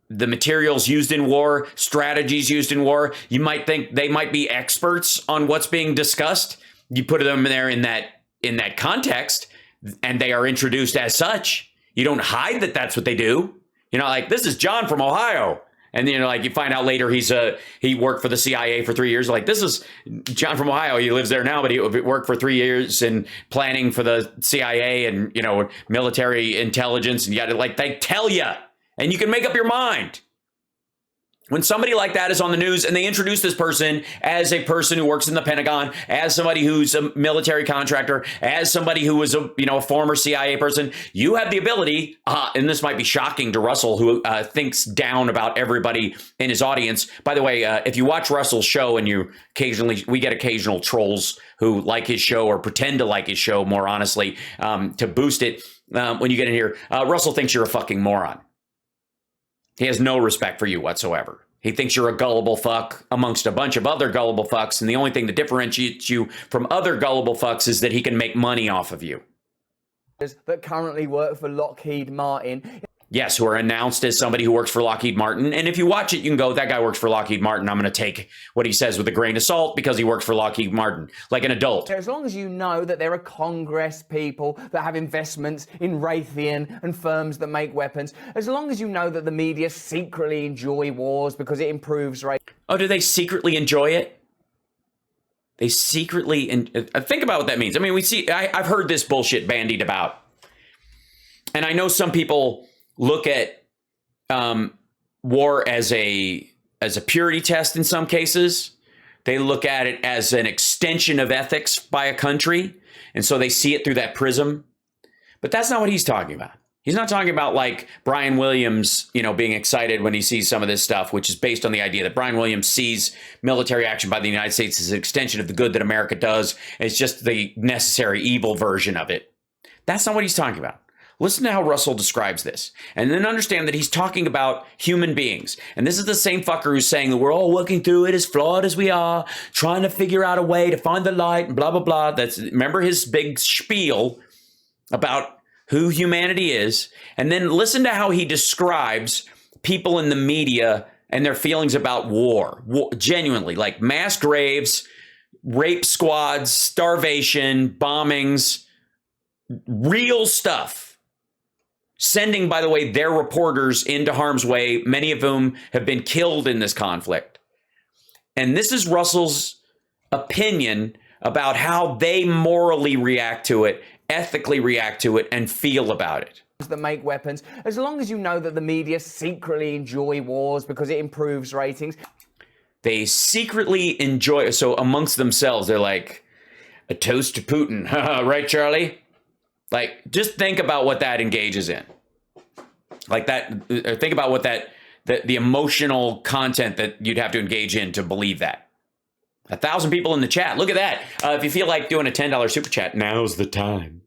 the materials used in war, strategies used in war, you might think they might be experts on what's being discussed. You put them there in that context, and they are introduced as such. You don't hide that that's what they do. Like, this is John from Ohio. And then, like, you find out later he worked for the CIA for 3 years. Like, this is John from Ohio. He lives there now, but he worked for 3 years in planning for the CIA and, military intelligence. And you got to, like, they tell you. And you can make up your mind. When somebody like that is on the news and they introduce this person as a person who works in the Pentagon, as somebody who's a military contractor, as somebody who was a former CIA person, you have the ability, and this might be shocking to Russell, who thinks down about everybody in his audience. By the way, if you watch Russell's show and we get occasional trolls who like his show or pretend to like his show, more honestly, to boost it when you get in here. Russell thinks you're a fucking moron. He has no respect for you whatsoever. He thinks you're a gullible fuck amongst a bunch of other gullible fucks. And the only thing that differentiates you from other gullible fucks is that he can make money off of you. That currently work for Lockheed Martin. Yes, who are announced as somebody who works for Lockheed Martin. And if you watch it, you can go, that guy works for Lockheed Martin. I'm going to take what he says with a grain of salt because he works for Lockheed Martin, like an adult. As long as you know that there are Congress people that have investments in Raytheon and firms that make weapons, as long as you know that the media secretly enjoy wars because it improves Oh, do they secretly enjoy it? They secretly, think about what that means. I mean, I've heard this bullshit bandied about. And I know some people look at war as a purity test in some cases. They look at it as an extension of ethics by a country. And so they see it through that prism. But that's not what he's talking about. He's not talking about like Brian Williams, being excited when he sees some of this stuff, which is based on the idea that Brian Williams sees military action by the United States as an extension of the good that America does. It's just the necessary evil version of it. That's not what he's talking about. Listen to how Russell describes this, and then understand that he's talking about human beings. And this is the same fucker who's saying that we're all working through it as flawed as we are, trying to figure out a way to find the light and blah, blah, blah. Remember his big spiel about who humanity is. And then listen to how he describes people in the media and their feelings about war genuinely, like mass graves, rape squads, starvation, bombings, real stuff. Sending, by the way, their reporters into harm's way, many of whom have been killed in this conflict. And this is Russell's opinion about how they morally react to it, ethically react to it, and feel about it. That make weapons, as long as you know that the media secretly enjoy wars because it improves ratings. They secretly enjoy, so amongst themselves, they're like, a toast to Putin. Right, Charlie? Like, just think about what that engages in. Like that, or think about what the emotional content that you'd have to engage in to believe that. 1,000 people in the chat. Look at that. If you feel like doing a $10 super chat, now's the time.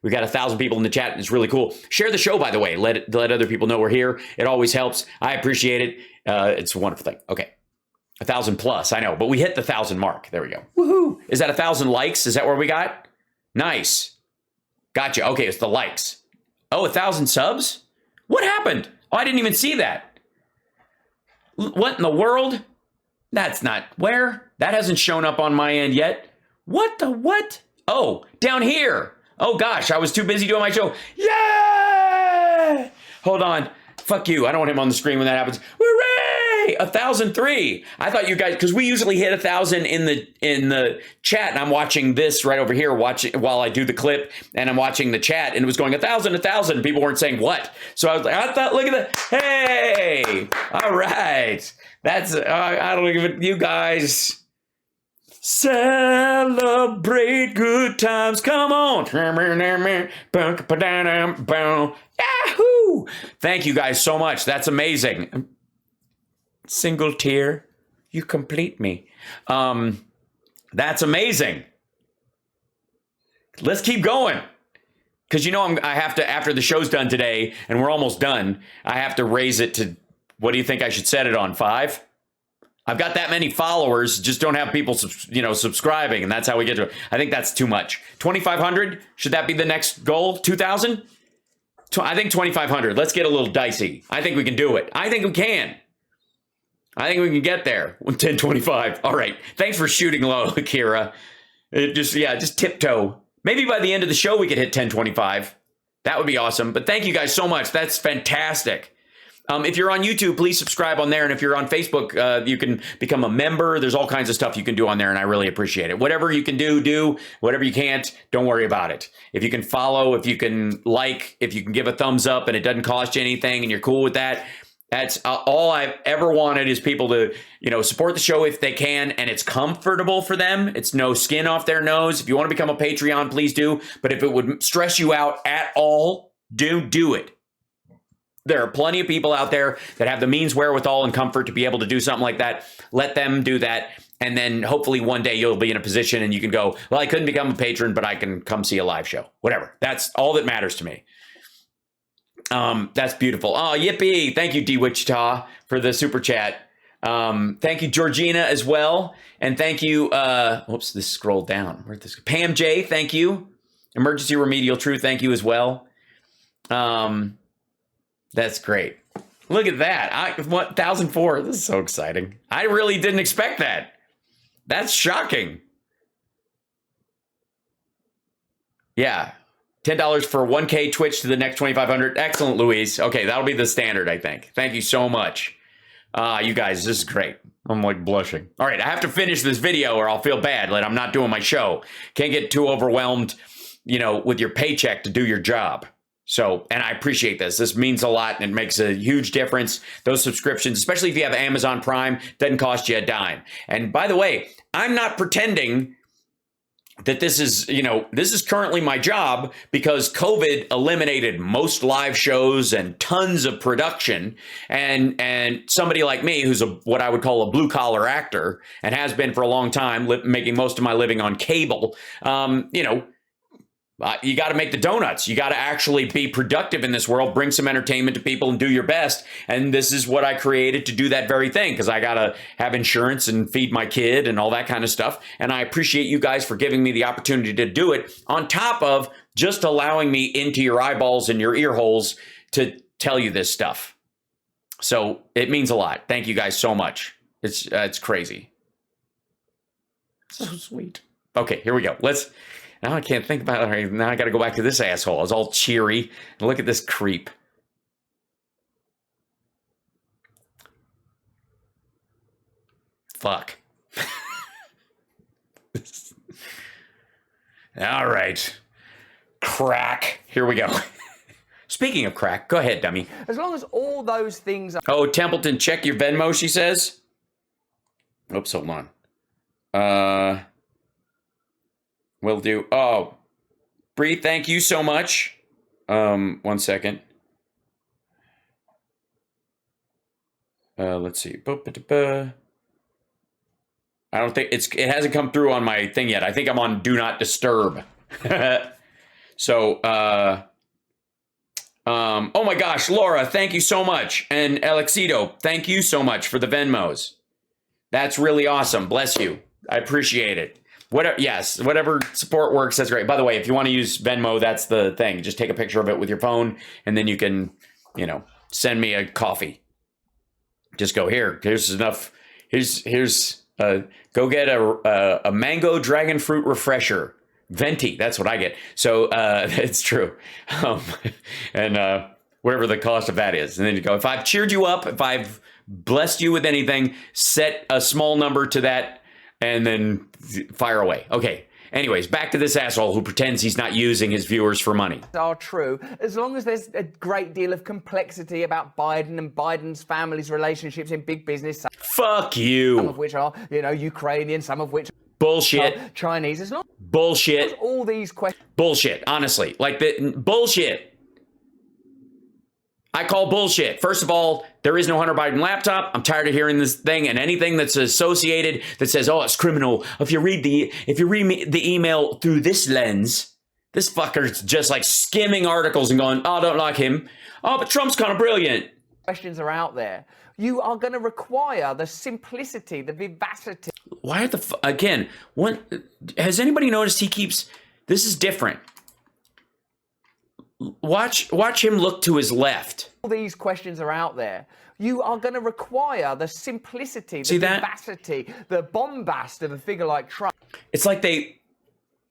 We got 1,000 people in the chat. It's really cool. Share the show, by the way. Let other people know we're here. It always helps. I appreciate it. It's a wonderful thing. Okay. 1,000 plus, I know, but we hit the 1,000 mark. There we go. Woohoo. Is that 1,000 likes? Is that where we got? Nice. Gotcha. Okay, it's the likes. Oh, 1,000 subs? What happened? Oh, I didn't even see that. What in the world? That's not where? That hasn't shown up on my end yet. What the what? Oh, down here. Oh gosh, I was too busy doing my show. Yeah! Hold on. Fuck you. I don't want him on the screen when that happens. Hooray! 1,003. I thought you guys, because we usually hit 1,000 in the chat, and I'm watching this right over here, while I do the clip, and I'm watching the chat, and it was going 1,000, 1,000. People weren't saying what. So I was like, look at that. Hey! All right. That's, I don't even, you guys. Celebrate good times. Come on. Yahoo! Thank you guys so much. That's amazing. Single tear. You complete me. That's amazing. Let's keep going. Because I have to, after the show's done today, and we're almost done, I have to raise it to, what do you think I should set it on, 5? I've got that many followers, just don't have people, subscribing, and that's how we get to it. I think that's too much. 2,500? Should that be the next goal? 2,000? I think 2,500. Let's get a little dicey. I think we can do it. I think we can. I think we can get there. 1025. All right. Thanks for shooting low, Akira. Just tiptoe. Maybe by the end of the show we could hit 1025. That would be awesome. But thank you guys so much. That's fantastic. If you're on YouTube, please subscribe on there. And if you're on Facebook, you can become a member. There's all kinds of stuff you can do on there, and I really appreciate it. Whatever you can do. Whatever you can't, don't worry about it. If you can follow, if you can like, if you can give a thumbs up and it doesn't cost you anything and you're cool with that, That's all I've ever wanted is people to, support the show if they can, and it's comfortable for them. It's no skin off their nose. If you want to become a Patreon, please do. But if it would stress you out at all, do it. There are plenty of people out there that have the means, wherewithal, and comfort to be able to do something like that. Let them do that. And then hopefully one day you'll be in a position and you can go, well, I couldn't become a patron, but I can come see a live show. Whatever. That's all that matters to me. That's beautiful. Oh, yippee. Thank you, D Wichita, for the super chat. Thank you, Georgina, as well. And thank you, whoops, this scrolled down. Where'd this go? Pam J, thank you. Emergency Remedial True, thank you as well. That's great. Look at that. 1,004. This is so exciting. I really didn't expect that. That's shocking. Yeah. $10 for 1K Twitch to the next 2,500. Excellent, Louise. Okay, that'll be the standard, I think. Thank you so much. You guys, this is great. I'm like blushing. All right, I have to finish this video or I'll feel bad that I'm not doing my show. Can't get too overwhelmed, with your paycheck to do your job. So, and I appreciate this. This means a lot and it makes a huge difference. Those subscriptions, especially if you have Amazon Prime, doesn't cost you a dime. And by the way, I'm not pretending that this is currently my job because COVID eliminated most live shows and tons of production. And somebody like me, who's what I would call a blue collar actor and has been for a long time, making most of my living on cable, you got to make the donuts. You got to actually be productive in this world, bring some entertainment to people and do your best. And this is what I created to do that very thing because I got to have insurance and feed my kid and all that kind of stuff. And I appreciate you guys for giving me the opportunity to do it on top of just allowing me into your eyeballs and your ear holes to tell you this stuff. So it means a lot. Thank you guys so much. It's crazy. So sweet. Okay, here we go. Now I can't think about it. Now I got to go back to this asshole. I was all cheery. And look at this creep. Fuck. All right. Crack. Here we go. Speaking of crack, go ahead, dummy. As long as all those things are... Oh, Templeton, check your Venmo, she says. Oops, hold on. Will do. Oh, Bree, thank you so much. 1 second. Let's see. I don't think it hasn't come through on my thing yet. I think I'm on Do Not Disturb. So, oh my gosh, Laura, thank you so much. And Alexito, thank you so much for the Venmos. That's really awesome. Bless you. I appreciate it. Whatever support works, that's great. By the way, if you want to use Venmo, that's the thing. Just take a picture of it with your phone, and then you can, send me a coffee. Just go, here's enough. Go get a mango dragon fruit refresher. Venti, that's what I get. So it's true. And whatever the cost of that is. And then you go, if I've cheered you up, if I've blessed you with anything, set a small number to that, and then fire away. Okay. Anyways, back to this asshole who pretends he's not using his viewers for money. Are true, as long as there's a great deal of complexity about Biden and Biden's family's relationships in big business. Fuck you. Some of which are, Ukrainian, some of which bullshit. Are Chinese. As long bullshit. as all these questions. Bullshit. Honestly, bullshit. I call bullshit. First of all, there is no Hunter Biden laptop. I'm tired of hearing this thing and anything that's associated that says, "Oh, it's criminal." If you read the email through this lens, this fucker's just like skimming articles and going, "Oh, I don't like him. Oh, but Trump's kind of brilliant." Questions are out there. You are going to require the simplicity, the vivacity. Why again? Has anybody noticed he keeps? This is different. Watch him look to his left. All these questions are out there. You are going to require the simplicity, the vivacity, the bombast of a figure like Trump. It's like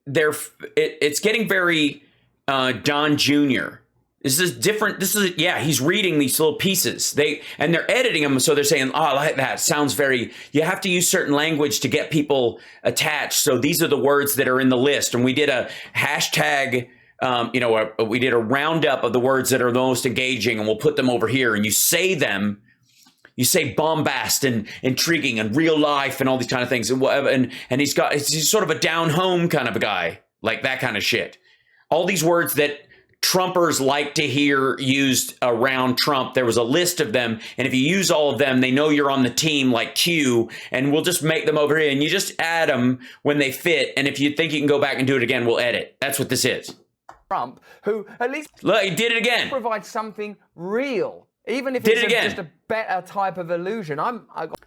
it's getting very Don Jr. This is different. He's reading these little pieces. They're editing them, so they're saying, "Oh, like that sounds very." You have to use certain language to get people attached. So these are the words that are in the list, and we did a hashtag. We did a roundup of the words that are the most engaging, and we'll put them over here. And you say them You say bombast and intriguing and real life and all these kind of things and whatever. And he's sort of a down home kind of a guy, like that kind of shit. All these words that Trumpers like to hear used around Trump. There was a list of them. And if you use all of them, they know you're on the team like Q, and we'll just make them over here. And you just add them when they fit. And if you think you can go back and do it again, we'll edit. That's what this is. Trump, who at least look, he did it again. Provides something real. Even if did it's it again. Just a better type of illusion.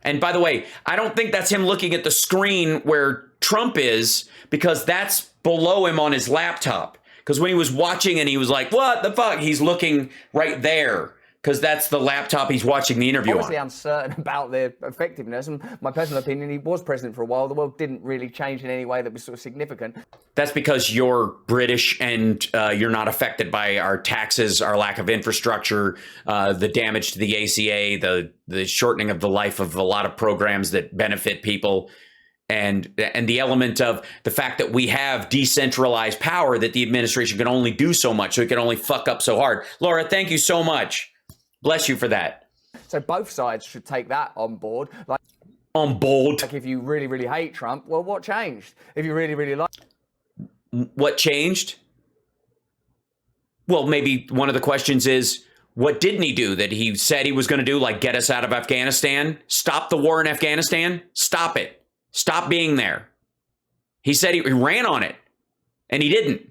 And by the way, I don't think that's him looking at the screen where Trump is, because that's below him on his laptop. Because when he was watching and he was like, what the fuck? He's looking right there because that's the laptop he's watching the interview obviously on. Uncertain about their effectiveness. And my personal opinion, he was president for a while. The world didn't really change in any way that was sort of significant. That's because you're British and you're not affected by our taxes, our lack of infrastructure, the damage to the ACA, the shortening of the life of a lot of programs that benefit people. And the element of the fact that we have decentralized power, that the administration can only do so much, so it can only fuck up so hard. Laura, thank you so much. Bless you for that. So both sides should take that on board. On board. Like if you really, really hate Trump, well, what changed? If you really, really like... What changed? Well, maybe one of the questions is, what didn't he do that he said he was going to do, like get us out of Afghanistan? Stop the war in Afghanistan? Stop it. Stop being there. He said he ran on it, and he didn't.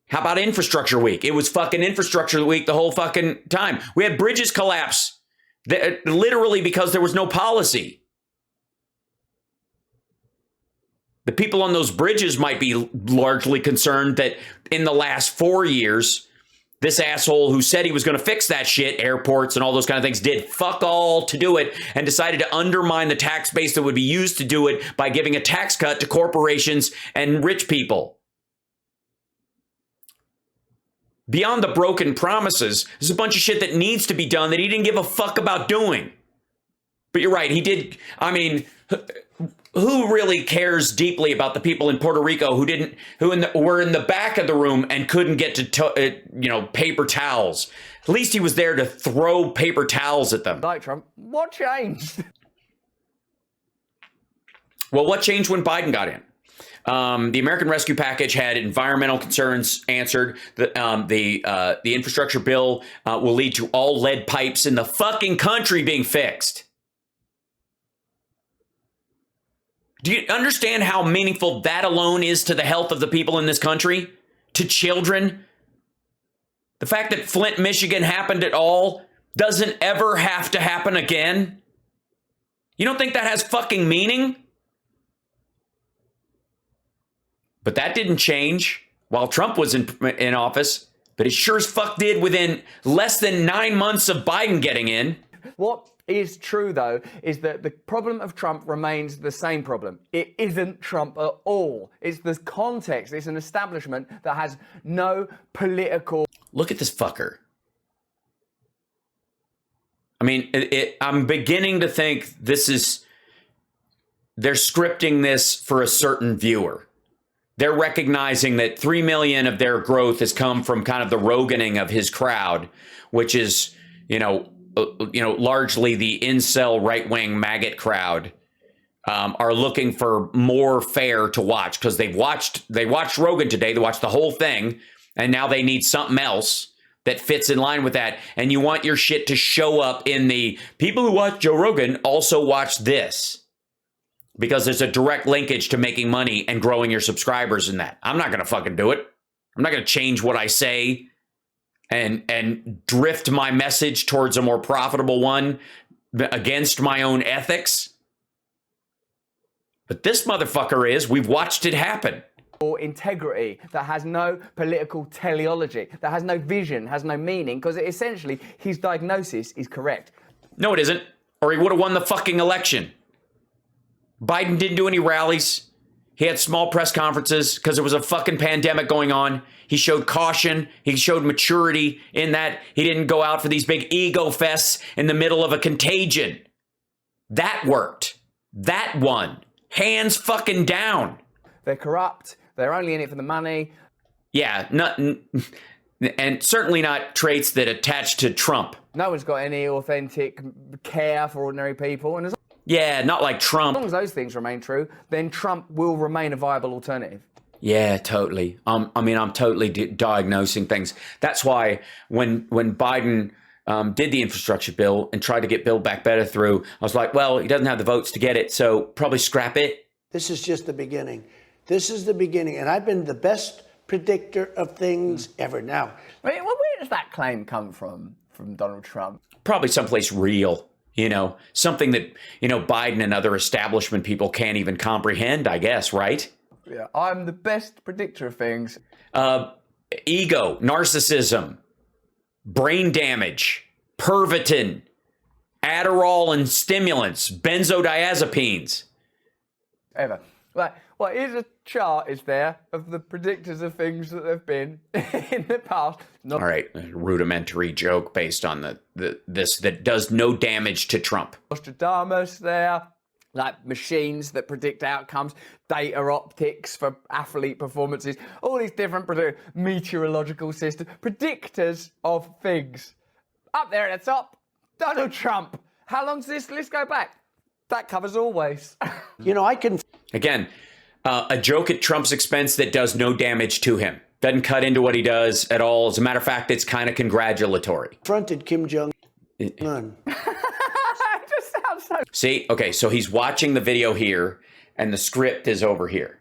How about infrastructure week? It was fucking infrastructure week the whole fucking time. We had bridges collapse, literally because there was no policy. The people on those bridges might be largely concerned that in the last 4 years, this asshole who said he was going to fix that shit, airports and all those kind of things, did fuck all to do it and decided to undermine the tax base that would be used to do it by giving a tax cut to corporations and rich people. Beyond the broken promises, there's a bunch of shit that needs to be done that he didn't give a fuck about doing. But you're right, he did. I mean, who really cares deeply about the people in Puerto Rico who were in the back of the room and couldn't get to paper towels? At least he was there to throw paper towels at them. Like Trump, what changed? Well, what changed when Biden got in? The American Rescue Package had environmental concerns answered. The infrastructure bill will lead to all lead pipes in the fucking country being fixed. Do you understand how meaningful that alone is to the health of the people in this country? To children? The fact that Flint, Michigan happened at all doesn't ever have to happen again? You don't think that has fucking meaning? But that didn't change while Trump was in office. But it sure as fuck did within less than 9 months of Biden getting in. What is true, though, is that the problem of Trump remains the same problem. It isn't Trump at all. It's the context. It's an establishment that has no political... Look at this fucker. I mean, I'm beginning to think they're scripting this for a certain viewer. They're recognizing that 3 million of their growth has come from kind of the Roganing of his crowd, which is, largely the incel right-wing maggot crowd, are looking for more fare to watch because they watched Rogan today. They watched the whole thing, and now they need something else that fits in line with that. And you want your shit to show up in the people who watch Joe Rogan also watch this, because there's a direct linkage to making money and growing your subscribers in that. I'm not going to fucking do it. I'm not going to change what I say and drift my message towards a more profitable one against my own ethics. But this motherfucker we've watched it happen. Or integrity, that has no political teleology, that has no vision, has no meaning, because essentially his diagnosis is correct. No, it isn't. Or he would have won the fucking election. Biden didn't do any rallies. He had small press conferences because there was a fucking pandemic going on. He showed caution. He showed maturity in that he didn't go out for these big ego fests in the middle of a contagion. That worked. That won. Hands fucking down. They're corrupt. They're only in it for the money. Yeah, and certainly not traits that attach to Trump. No one's got any authentic care for ordinary people. And as Yeah, not like Trump. long as those things remain true, then Trump will remain a viable alternative. Yeah, totally. I mean, I'm totally diagnosing things. That's why when Biden did the infrastructure bill and tried to get Build Back Better through, I was like, well, he doesn't have the votes to get it, so probably scrap it. This is just the beginning. This is the beginning. And I've been the best predictor of things ever. Now, I mean, where does that claim come from Donald Trump? Probably someplace real, something that, Biden and other establishment people can't even comprehend, I guess, right? Yeah, I'm the best predictor of things. Ego, narcissism, brain damage, Pervitin, Adderall and stimulants, benzodiazepines. Ever. Well, here's a chart, is there, of the predictors of things that have been in the past. All right, a rudimentary joke based on this that does no damage to Trump. Nostradamus there, like machines that predict outcomes, data optics for athlete performances, all these different meteorological systems, predictors of things. Up there at the top, Donald Trump. How long does this list go back? That covers always. I can... Again, a joke at Trump's expense that does no damage to him. Doesn't cut into what he does at all. As a matter of fact, it's kind of congratulatory. Fronted Kim Jong-un. It just sounds so... See? Okay, so he's watching the video here, and the script is over here.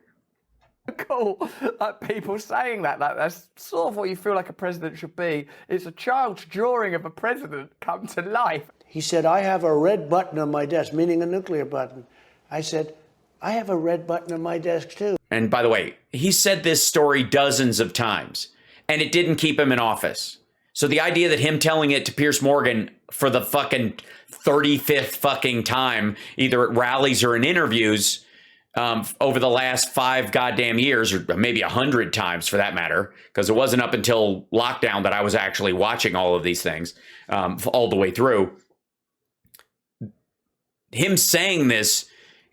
Cool. Like people saying that. Like that's sort of what you feel like a president should be. It's a child's drawing of a president come to life. He said, I have a red button on my desk, meaning a nuclear button. I said, I have a red button on my desk, too. And by the way, he said this story dozens of times, and it didn't keep him in office. So the idea that him telling it to Piers Morgan for the fucking 35th fucking time, either at rallies or in interviews, over the last 5 goddamn years, or maybe 100 times for that matter, because it wasn't up until lockdown that I was actually watching all of these things all the way through. Him saying this,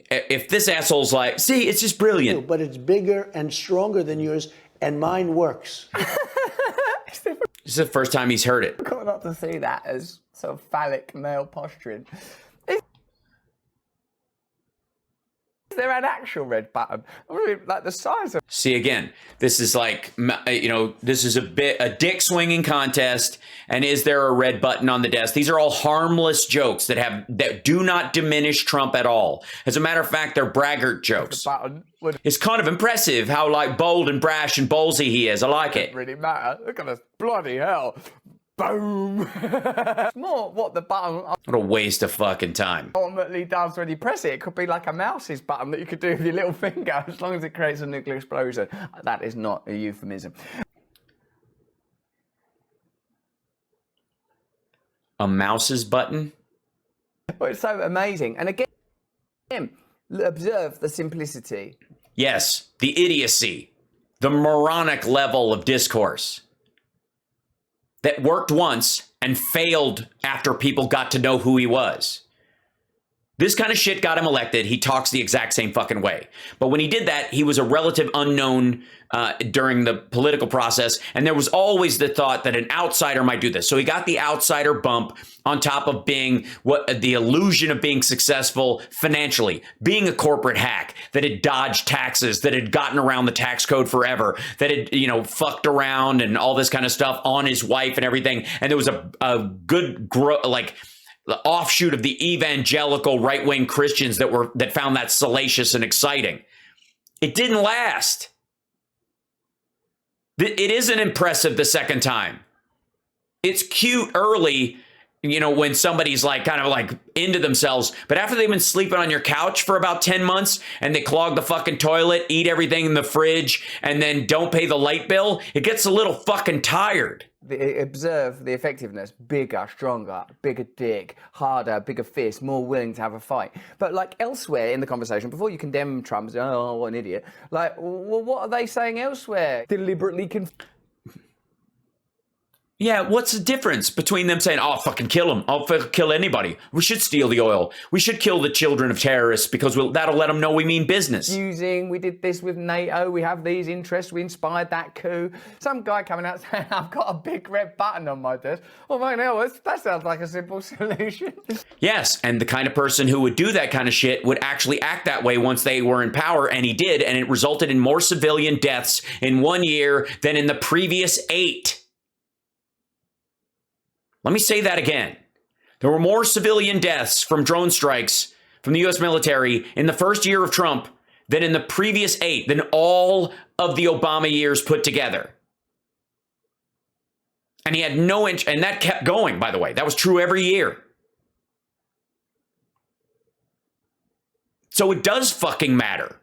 if this asshole's like, see, it's just brilliant. But it's bigger and stronger than yours, and mine works. This is the first time he's heard it. I've got not to see that as sort of phallic male posturing. Is there an actual red button? I mean, like the size of... See, again, this is like, this is a dick swinging contest. And is there a red button on the desk? These are all harmless jokes that do not diminish Trump at all. As a matter of fact, they're braggart jokes. The button would... It's kind of impressive how like bold and brash and ballsy he is. I like it. Really matter. Look at this. Bloody hell. Boom. It's more what the button What a waste of fucking time. ultimately does when you press it. It could be like a mouse's button that you could do with your little finger as long as it creates a nuclear explosion. That is not a euphemism. A mouse's button? Well, it's so amazing. And again, observe the simplicity. Yes, the idiocy, the moronic level of discourse that worked once and failed after people got to know who he was. This kind of shit got him elected. He talks the exact same fucking way. But when he did that, he was a relative unknown during the political process. And there was always the thought that an outsider might do this. So he got the outsider bump on top of being the illusion of being successful financially, being a corporate hack that had dodged taxes, that had gotten around the tax code forever, that had, fucked around and all this kind of stuff on his wife and everything. And there was a good the offshoot of the evangelical right-wing Christians that found that salacious and exciting. It didn't last. It isn't impressive the second time. It's cute early, when somebody's like kind of like into themselves, but after they've been sleeping on your couch for about 10 months and they clog the fucking toilet, eat everything in the fridge, and then don't pay the light bill, it gets a little fucking tired. Observe the effectiveness. Bigger, stronger, bigger dick, harder, bigger fist, more willing to have a fight. But like elsewhere in the conversation, before you condemn Trump, say, oh, what an idiot. Like, well, what are they saying elsewhere? Deliberately Yeah, what's the difference between them saying, oh, fucking kill them, I'll kill anybody, we should steal the oil, we should kill the children of terrorists because that'll let them know we mean business. We did this with NATO, we have these interests, we inspired that coup. Some guy coming out saying, I've got a big red button on my desk. Oh, my hell, that sounds like a simple solution. Yes, and the kind of person who would do that kind of shit would actually act that way once they were in power, and he did, and it resulted in more civilian deaths in 1 year than in the previous 8. Let me say that again. There were more civilian deaths from drone strikes from the U.S. military in the first year of Trump than in the previous 8, than all of the Obama years put together. And he had no inch, and that kept going, by the way. That was true every year. So it does fucking matter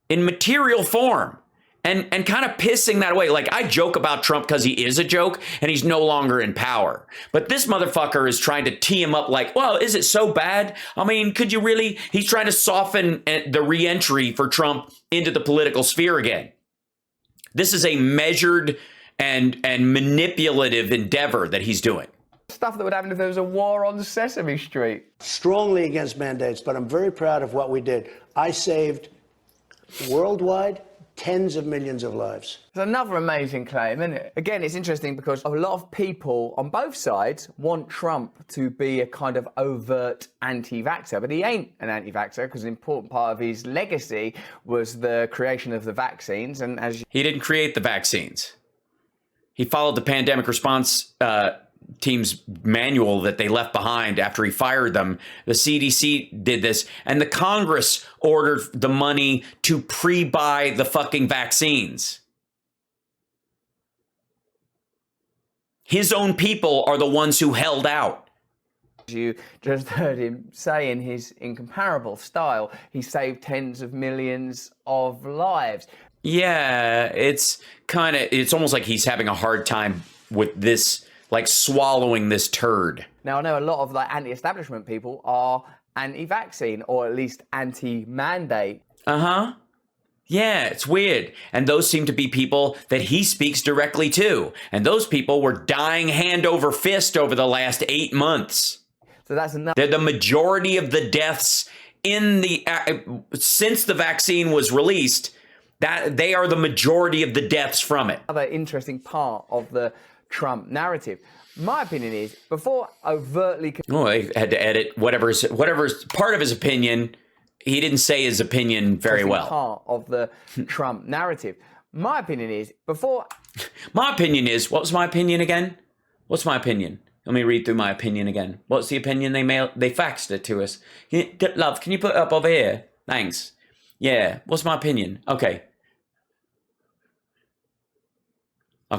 in material form. And kind of pissing that away. Like, I joke about Trump because he is a joke and he's no longer in power. But this motherfucker is trying to tee him up like, well, is it so bad? I mean, could you really? He's trying to soften the re-entry for Trump into the political sphere again. This is a measured and manipulative endeavor that he's doing. Stuff that would happen if there was a war on Sesame Street. Strongly against mandates, but I'm very proud of what we did. I saved worldwide tens of millions of lives. It's another amazing claim, isn't it? Again, it's interesting because a lot of people on both sides want Trump to be a kind of overt anti-vaxxer, but he ain't an anti-vaxxer because an important part of his legacy was the creation of the vaccines. And as he didn't create the vaccines. He followed the pandemic response team's manual that they left behind after he fired them. The CDC did this, and the Congress ordered the money to pre-buy the fucking vaccines. His own people are the ones who held out. You just heard him say in his incomparable style, he saved tens of millions of lives. Yeah, it's almost like he's having a hard time with this, like swallowing this turd. Now, I know a lot of like anti-establishment people are anti-vaccine or at least anti-mandate. Uh-huh. Yeah, it's weird. And those seem to be people that he speaks directly to. And those people were dying hand over fist over the last 8 months. So that's enough. They're the majority of the deaths in the since the vaccine was released. That they are the majority of the deaths from it. Another interesting part of the Trump narrative. My opinion is, before overtly... Oh, I had to edit whatever's part of his opinion. He didn't say his opinion very well. Part of the Trump narrative. My opinion is, before... My opinion is, what was my opinion again? What's my opinion? Let me read through my opinion again. What's the opinion they faxed it to us? Love, can you put it up over here? Thanks. Yeah, what's my opinion? Okay,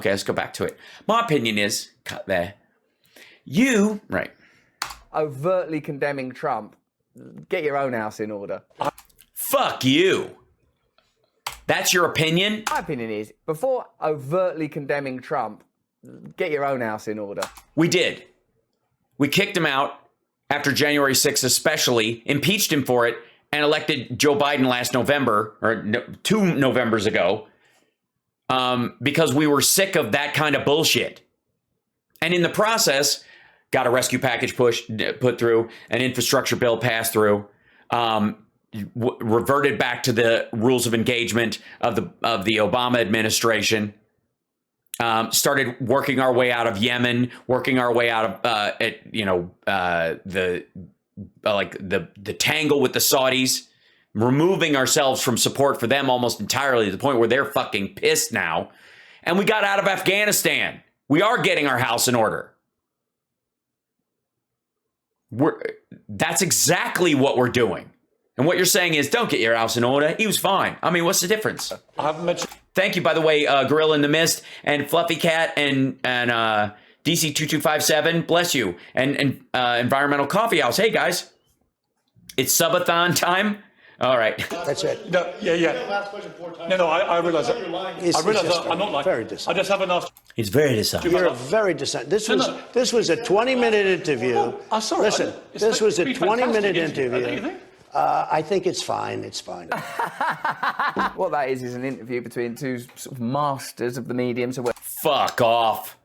let's go back to it. My opinion is, cut there. Right. Overtly condemning Trump, get your own house in order. Fuck you. That's your opinion? My opinion is, before overtly condemning Trump, get your own house in order. We did. We kicked him out after January 6th especially, impeached him for it, and elected Joe Biden last November, or 2 Novembers ago, because we were sick of that kind of bullshit. And in the process, got a rescue package put through, an infrastructure bill passed through, reverted back to the rules of engagement of the Obama administration, started working our way out of Yemen, working our way out of the tangle with the Saudis, removing ourselves from support for them almost entirely to the point where they're fucking pissed now. And we got out of Afghanistan. We are getting our house in order. That's exactly what we're doing. And what you're saying is, don't get your house in order. He was fine. I mean, what's the difference? I haven't mentioned... Thank you, by the way, Gorilla in the Mist and Fluffy Cat and DC2257. Bless you. And Environmental Coffee House. Hey, guys. It's Subathon time. All right. That's it. No, yeah. Last question 4 times. No, I realise that. It's I realise just that I'm not like... very I dishonest. just haven't asked... It's very disappointing. You're very dissent. This was a 20-minute interview. I'm sorry. Listen, this was a It's 20-minute fantastic, don't you interview. think? I think it's fine. It's fine. What that is an interview between two sort of masters of the medium. So Fuck off.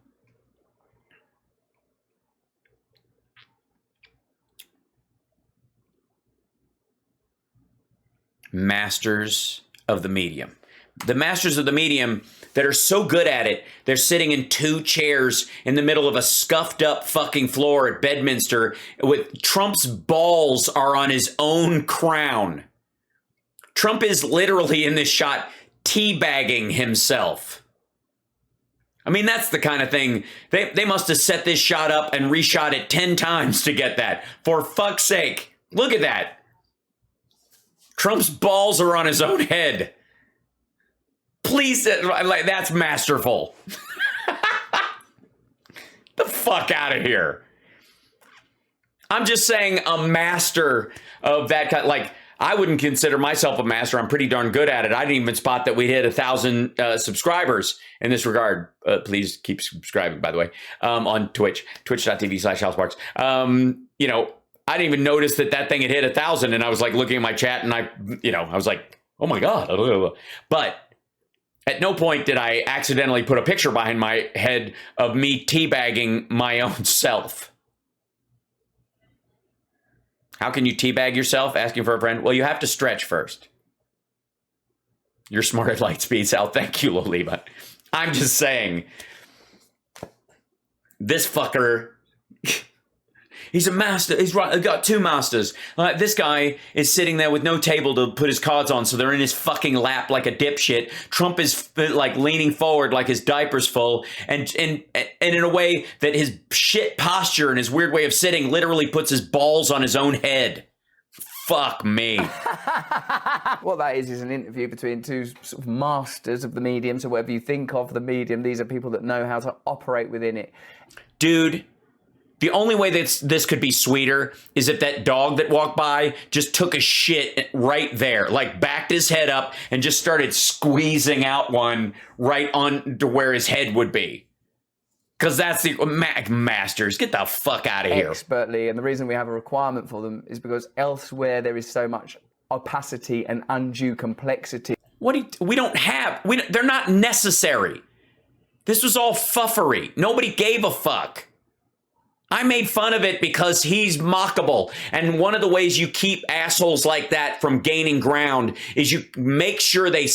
masters of the medium. The masters of the medium that are so good at it, they're sitting in 2 chairs in the middle of a scuffed up fucking floor at Bedminster with Trump's balls are on his own crown. Trump is literally in this shot teabagging himself. I mean, that's the kind of thing. They must have set this shot up and reshot it 10 times to get that. For fuck's sake. Look at that. Trump's balls are on his own head. Please, like, that's masterful. The fuck out of here. I'm just saying a master of that kind. Like, I wouldn't consider myself a master. I'm pretty darn good at it. I didn't even spot that we hit 1,000 subscribers in this regard. Please keep subscribing, by the way, on Twitch, twitch.tv/HouseBarks. You know, I didn't even notice that thing had hit 1,000, and I was like looking at my chat, and I was like, oh my God. But at no point did I accidentally put a picture behind my head of me teabagging my own self. How can you teabag yourself? Asking for a friend? Well, you have to stretch first. You're smart at light speed, Sal. Thank you, Lolima. I'm just saying, this fucker, he's a master. He's got 2 masters. This guy is sitting there with no table to put his cards on, so they're in his fucking lap like a dipshit. Trump is like leaning forward like his diaper's full, and in a way that his shit posture and his weird way of sitting literally puts his balls on his own head. Fuck me. What that is an interview between 2 sort of masters of the medium. So whatever you think of the medium, these are people that know how to operate within it. Dude. The only way that this could be sweeter is if that dog that walked by just took a shit right there, like backed his head up and just started squeezing out one right on to where his head would be. Because that's the masters. Get the fuck out of here. Expertly. And the reason we have a requirement for them is because elsewhere there is so much opacity and undue complexity. We don't have. They're not necessary. This was all fuffery. Nobody gave a fuck. I made fun of it because he's mockable. And one of the ways you keep assholes like that from gaining ground is you make sure they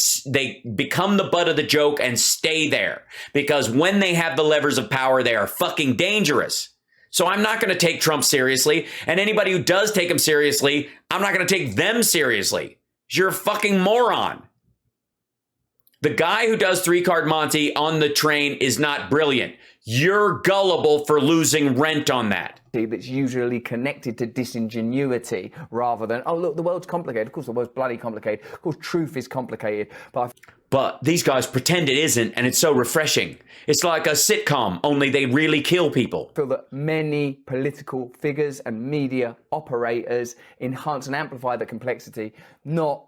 become the butt of the joke and stay there. Because when they have the levers of power, they are fucking dangerous. So I'm not going to take Trump seriously. And anybody who does take him seriously, I'm not going to take them seriously. You're a fucking moron. The guy who does 3-card Monty on the train is not brilliant. You're gullible for losing rent on that. That's usually connected to disingenuity rather than, oh, look, the world's complicated. Of course, the world's bloody complicated. Of course, truth is complicated. But these guys pretend it isn't, and it's so refreshing. It's like a sitcom, only they really kill people. I feel that many political figures and media operators enhance and amplify the complexity, not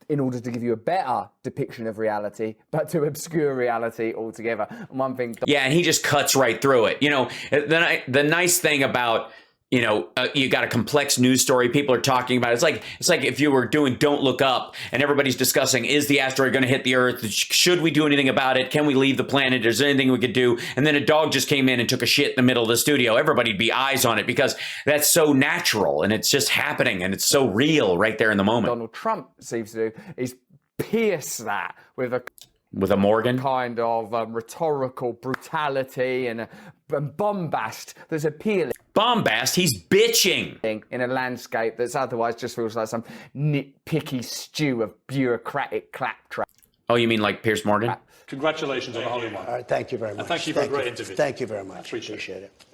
in order to give you a better depiction of reality, but to obscure reality altogether. And one thing... Yeah, and he just cuts right through it. You know, the nice thing about, you know, you got a complex news story people are talking about. It's like if you were doing Don't Look Up and everybody's discussing, is the asteroid going to hit the Earth? Should we do anything about it? Can we leave the planet? Is there anything we could do? And then a dog just came in and took a shit in the middle of the studio. Everybody'd be eyes on it because that's so natural and it's just happening and it's so real right there in the moment. Donald Trump seems to do is pierce that with a Morgan kind of rhetorical brutality and bombast that's appealing. Bombast, he's bitching In a landscape that's otherwise just feels like some nitpicky stew of bureaucratic claptrap. Oh, you mean like Piers Morgan? Congratulations on the hole in one. All right, thank you very much. And thank you for a great interview. Thank you very much. Appreciate it.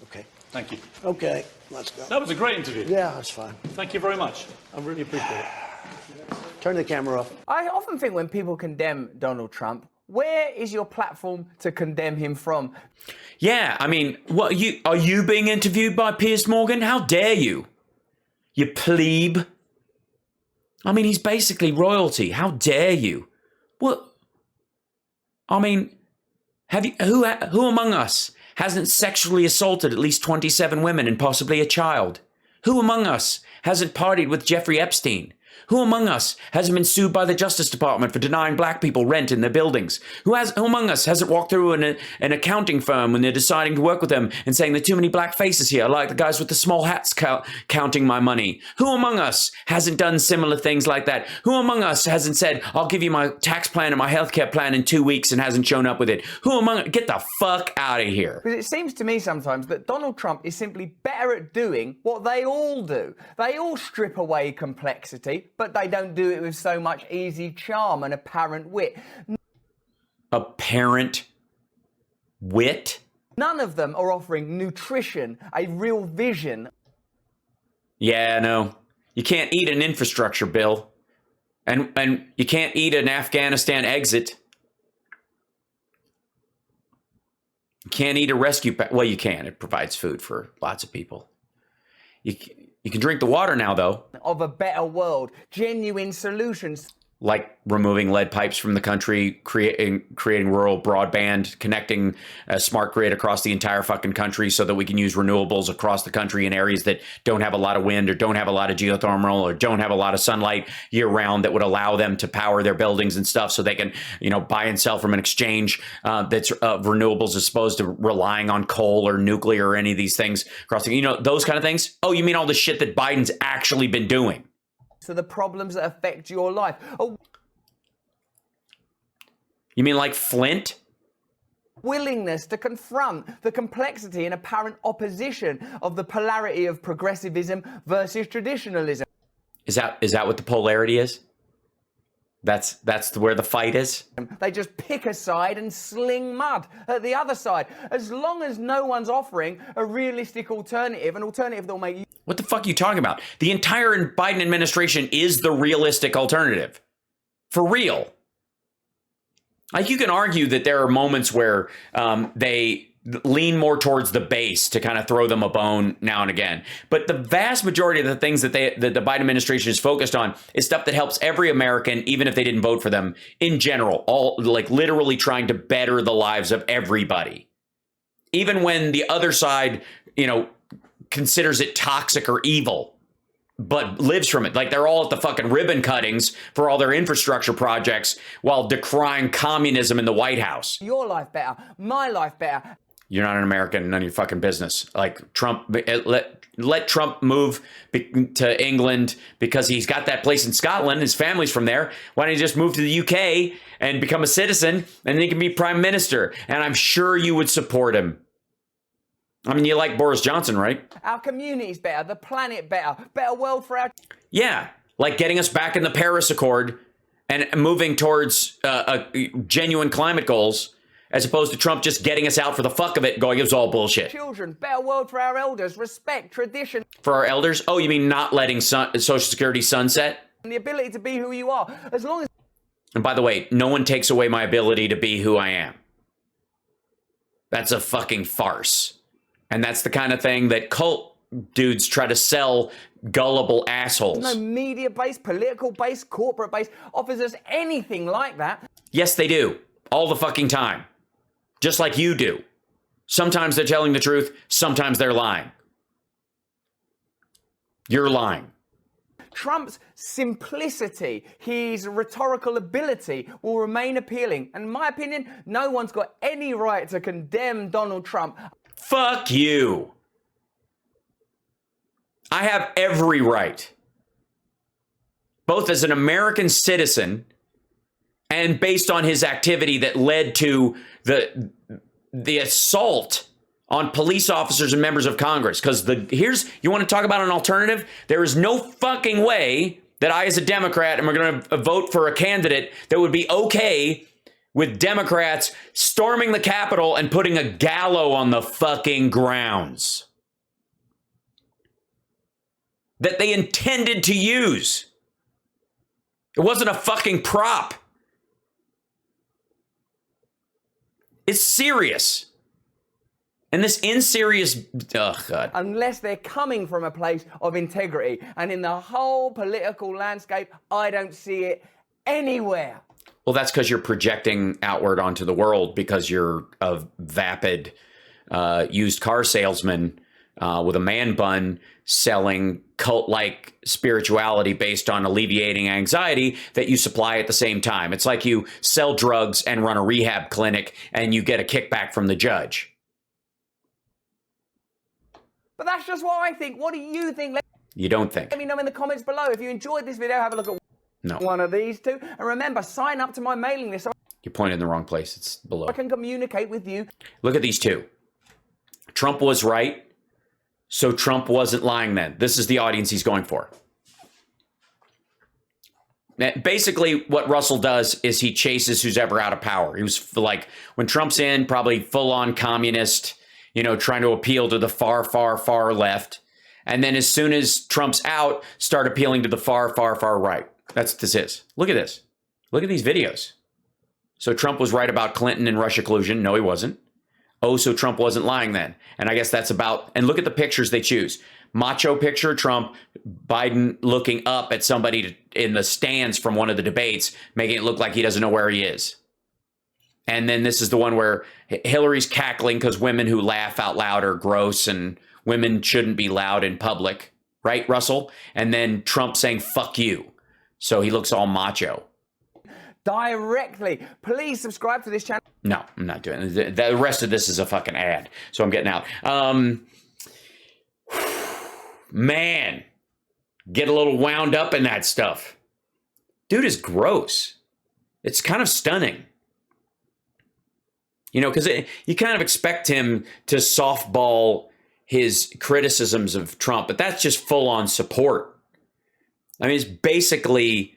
Okay. Thank you. Okay, let's go. That was a great interview. Yeah, that's fine. Thank you very much. I really appreciate it. Turn the camera off. I often think when people condemn Donald Trump, where is your platform to condemn him from? Yeah, I mean, are you being interviewed by Piers Morgan? How dare you? You plebe. I mean, he's basically royalty. How dare you? What? I mean, who among us hasn't sexually assaulted at least 27 women and possibly a child? Who among us hasn't partied with Jeffrey Epstein? Who among us hasn't been sued by the Justice Department for denying black people rent in their buildings? Who among us hasn't walked through an accounting firm when they're deciding to work with them and saying there are too many black faces here, like the guys with the small hats counting my money? Who among us hasn't done similar things like that? Who among us hasn't said, I'll give you my tax plan and my healthcare plan in 2 weeks and hasn't shown up with it? Who among us? Get the fuck out of here. Because it seems to me sometimes that Donald Trump is simply better at doing what they all do. They all strip away complexity, but they don't do it with so much easy charm and apparent wit. Apparent wit? None of them are offering nutrition, a real vision. Yeah, no. You can't eat an infrastructure bill. And you can't eat an Afghanistan exit. You can't eat a rescue well, you can. It provides food for lots of people. You can drink the water now, though. Of a better world, genuine solutions. Like removing lead pipes from the country, creating rural broadband, connecting a smart grid across the entire fucking country so that we can use renewables across the country in areas that don't have a lot of wind or don't have a lot of geothermal or don't have a lot of sunlight year round, that would allow them to power their buildings and stuff so they can, buy and sell from an exchange that's renewables as opposed to relying on coal or nuclear or any of these things across the, those kind of things. Oh, you mean all the shit that Biden's actually been doing? To the problems that affect your life. Oh, you mean like Flint? Willingness to confront the complexity and apparent opposition of the polarity of progressivism versus traditionalism. Is that what the polarity is? That's where the fight is? They just pick a side and sling mud at the other side. As long as no one's offering a realistic alternative, an alternative that will make you... What the fuck are you talking about? The entire Biden administration is the realistic alternative. For real. Like, you can argue that there are moments where they lean more towards the base to kind of throw them a bone now and again. But the vast majority of the things that the Biden administration is focused on is stuff that helps every American, even if they didn't vote for them, in general, all like literally trying to better the lives of everybody. Even when the other side, considers it toxic or evil, but lives from it. Like, they're all at the fucking ribbon cuttings for all their infrastructure projects while decrying communism in the White House. Your life better, my life better. You're not an American, none of your fucking business. Like, Trump, let Trump move to England because he's got that place in Scotland. His family's from there. Why don't he just move to the UK and become a citizen, and then he can be prime minister? And I'm sure you would support him. I mean, you like Boris Johnson, right? Our community's better, the planet better, better world for our... Yeah, like getting us back in the Paris Accord and moving towards genuine climate goals, as opposed to Trump just getting us out for the fuck of it, going, it was all bullshit. Children, better world for our elders, respect, tradition. For our elders? Oh, you mean not letting Social Security sunset? And the ability to be who you are, as long as... And by the way, no one takes away my ability to be who I am. That's a fucking farce. And that's the kind of thing that cult dudes try to sell gullible assholes. No media-based, political-based, corporate-based offers us anything like that. Yes, they do. All the fucking time. Just like you do. Sometimes they're telling the truth. Sometimes they're lying. You're lying. Trump's simplicity, his rhetorical ability will remain appealing. And in my opinion, no one's got any right to condemn Donald Trump. Fuck you. I have every right, both as an American citizen and based on his activity that led to the assault on police officers and members of Congress. Because you want to talk about an alternative? There is no fucking way that I, as a Democrat, am going to vote for a candidate that would be okay with Democrats storming the Capitol and putting a gallow on the fucking grounds that they intended to use. It wasn't a fucking prop. It's serious. And this inserious, oh God. Unless they're coming from a place of integrity. And in the whole political landscape, I don't see it anywhere. Well, that's because you're projecting outward onto the world because you're a vapid used car salesman with a man bun selling cult-like spirituality based on alleviating anxiety that you supply at the same time. It's like you sell drugs and run a rehab clinic and you get a kickback from the judge. But that's just what I think. What do you think? You don't think. Let me know in the comments below. If you enjoyed this video, have a look at one of these two. And remember, sign up to my mailing list so You're pointing in the wrong place. It's below. I can communicate with you. Look at these two. Trump was right, so Trump wasn't lying then. This is the audience he's going for. Basically, what Russell does is he chases who's ever out of power. He was like, when Trump's in, probably full-on communist, you know, trying to appeal to the far, far, far left. And then as soon as Trump's out, start appealing to the far, far, far right. That's what this is. Look at this. Look at these videos. So Trump was right about Clinton and Russia collusion. No, he wasn't. Oh, so Trump wasn't lying then. And I guess that's about, and look at the pictures they choose. Macho picture, Trump, Biden looking up at somebody in the stands from one of the debates, making it look like he doesn't know where he is. And then this is the one where Hillary's cackling because women who laugh out loud are gross and women shouldn't be loud in public. Right, Russell? And then Trump saying, fuck you. So he looks all macho. Directly. Please subscribe to this channel. No, I'm not doing it. The rest of this is a fucking ad. So I'm getting out. Man, get a little wound up in that stuff. Dude is gross. It's kind of stunning. You know, because you kind of expect him to softball his criticisms of Trump, but that's just full on support. I mean, it's basically,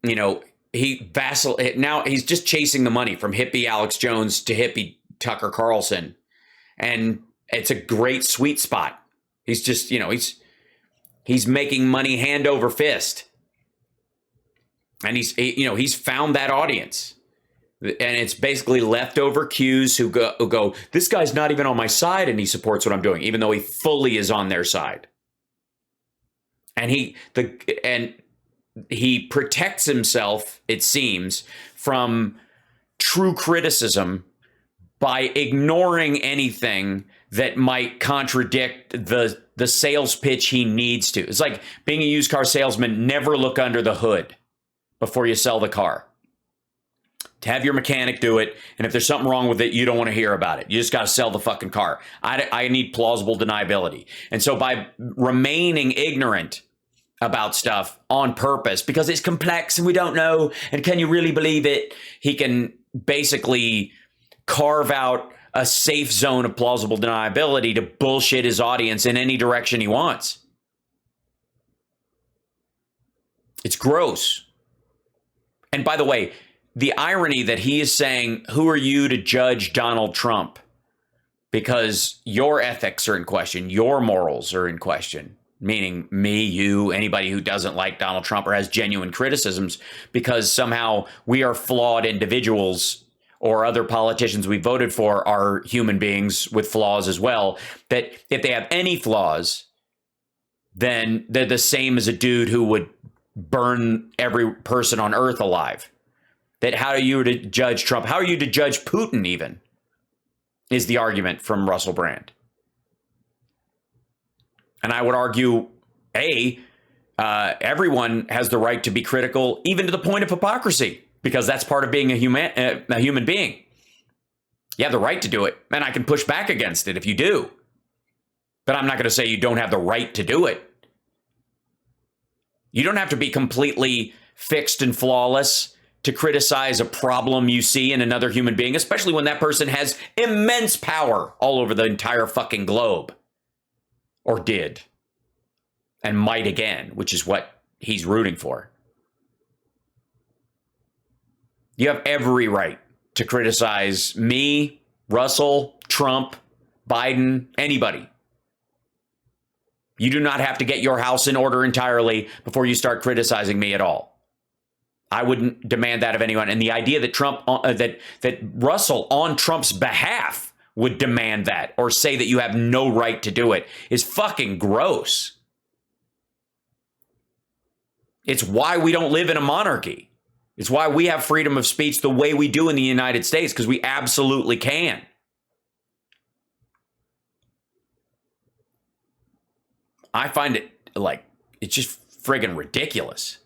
you know, now he's just chasing the money from hippie Alex Jones to hippie Tucker Carlson. And it's a great sweet spot. He's just, you know, he's making money hand over fist. And he's found that audience. And it's basically leftover Qs who go, this guy's not even on my side and he supports what I'm doing, even though he fully is on their side. And he protects himself, it seems, from true criticism by ignoring anything that might contradict the sales pitch he needs to. It's like being a used car salesman, never look under the hood before you sell the car. To have your mechanic do it, and if there's something wrong with it, you don't want to hear about it. You just got to sell the fucking car. I need plausible deniability. And so by remaining ignorant about stuff on purpose, because it's complex and we don't know, and can you really believe it, he can basically carve out a safe zone of plausible deniability to bullshit his audience in any direction he wants. It's gross. And by the way, the irony that he is saying, who are you to judge Donald Trump? Because your ethics are in question, your morals are in question. Meaning me, you, anybody who doesn't like Donald Trump or has genuine criticisms, because somehow we are flawed individuals, or other politicians we voted for are human beings with flaws as well, that if they have any flaws, then they're the same as a dude who would burn every person on earth alive. That how are you to judge Trump? How are you to judge Putin even? Is the argument from Russell Brand. And I would argue, everyone has the right to be critical, even to the point of hypocrisy, because that's part of being a human being. You have the right to do it, and I can push back against it if you do. But I'm not going to say you don't have the right to do it. You don't have to be completely fixed and flawless to criticize a problem you see in another human being, especially when that person has immense power all over the entire fucking globe. Or did. And might again, which is what he's rooting for. You have every right to criticize me, Russell, Trump, Biden, anybody. You do not have to get your house in order entirely before you start criticizing me at all. I wouldn't demand that of anyone. And the idea that that Russell on Trump's behalf would demand that or say that you have no right to do it is fucking gross. It's why we don't live in a monarchy. It's why we have freedom of speech the way we do in the United States, because we absolutely can. I find it like, it's just friggin' ridiculous.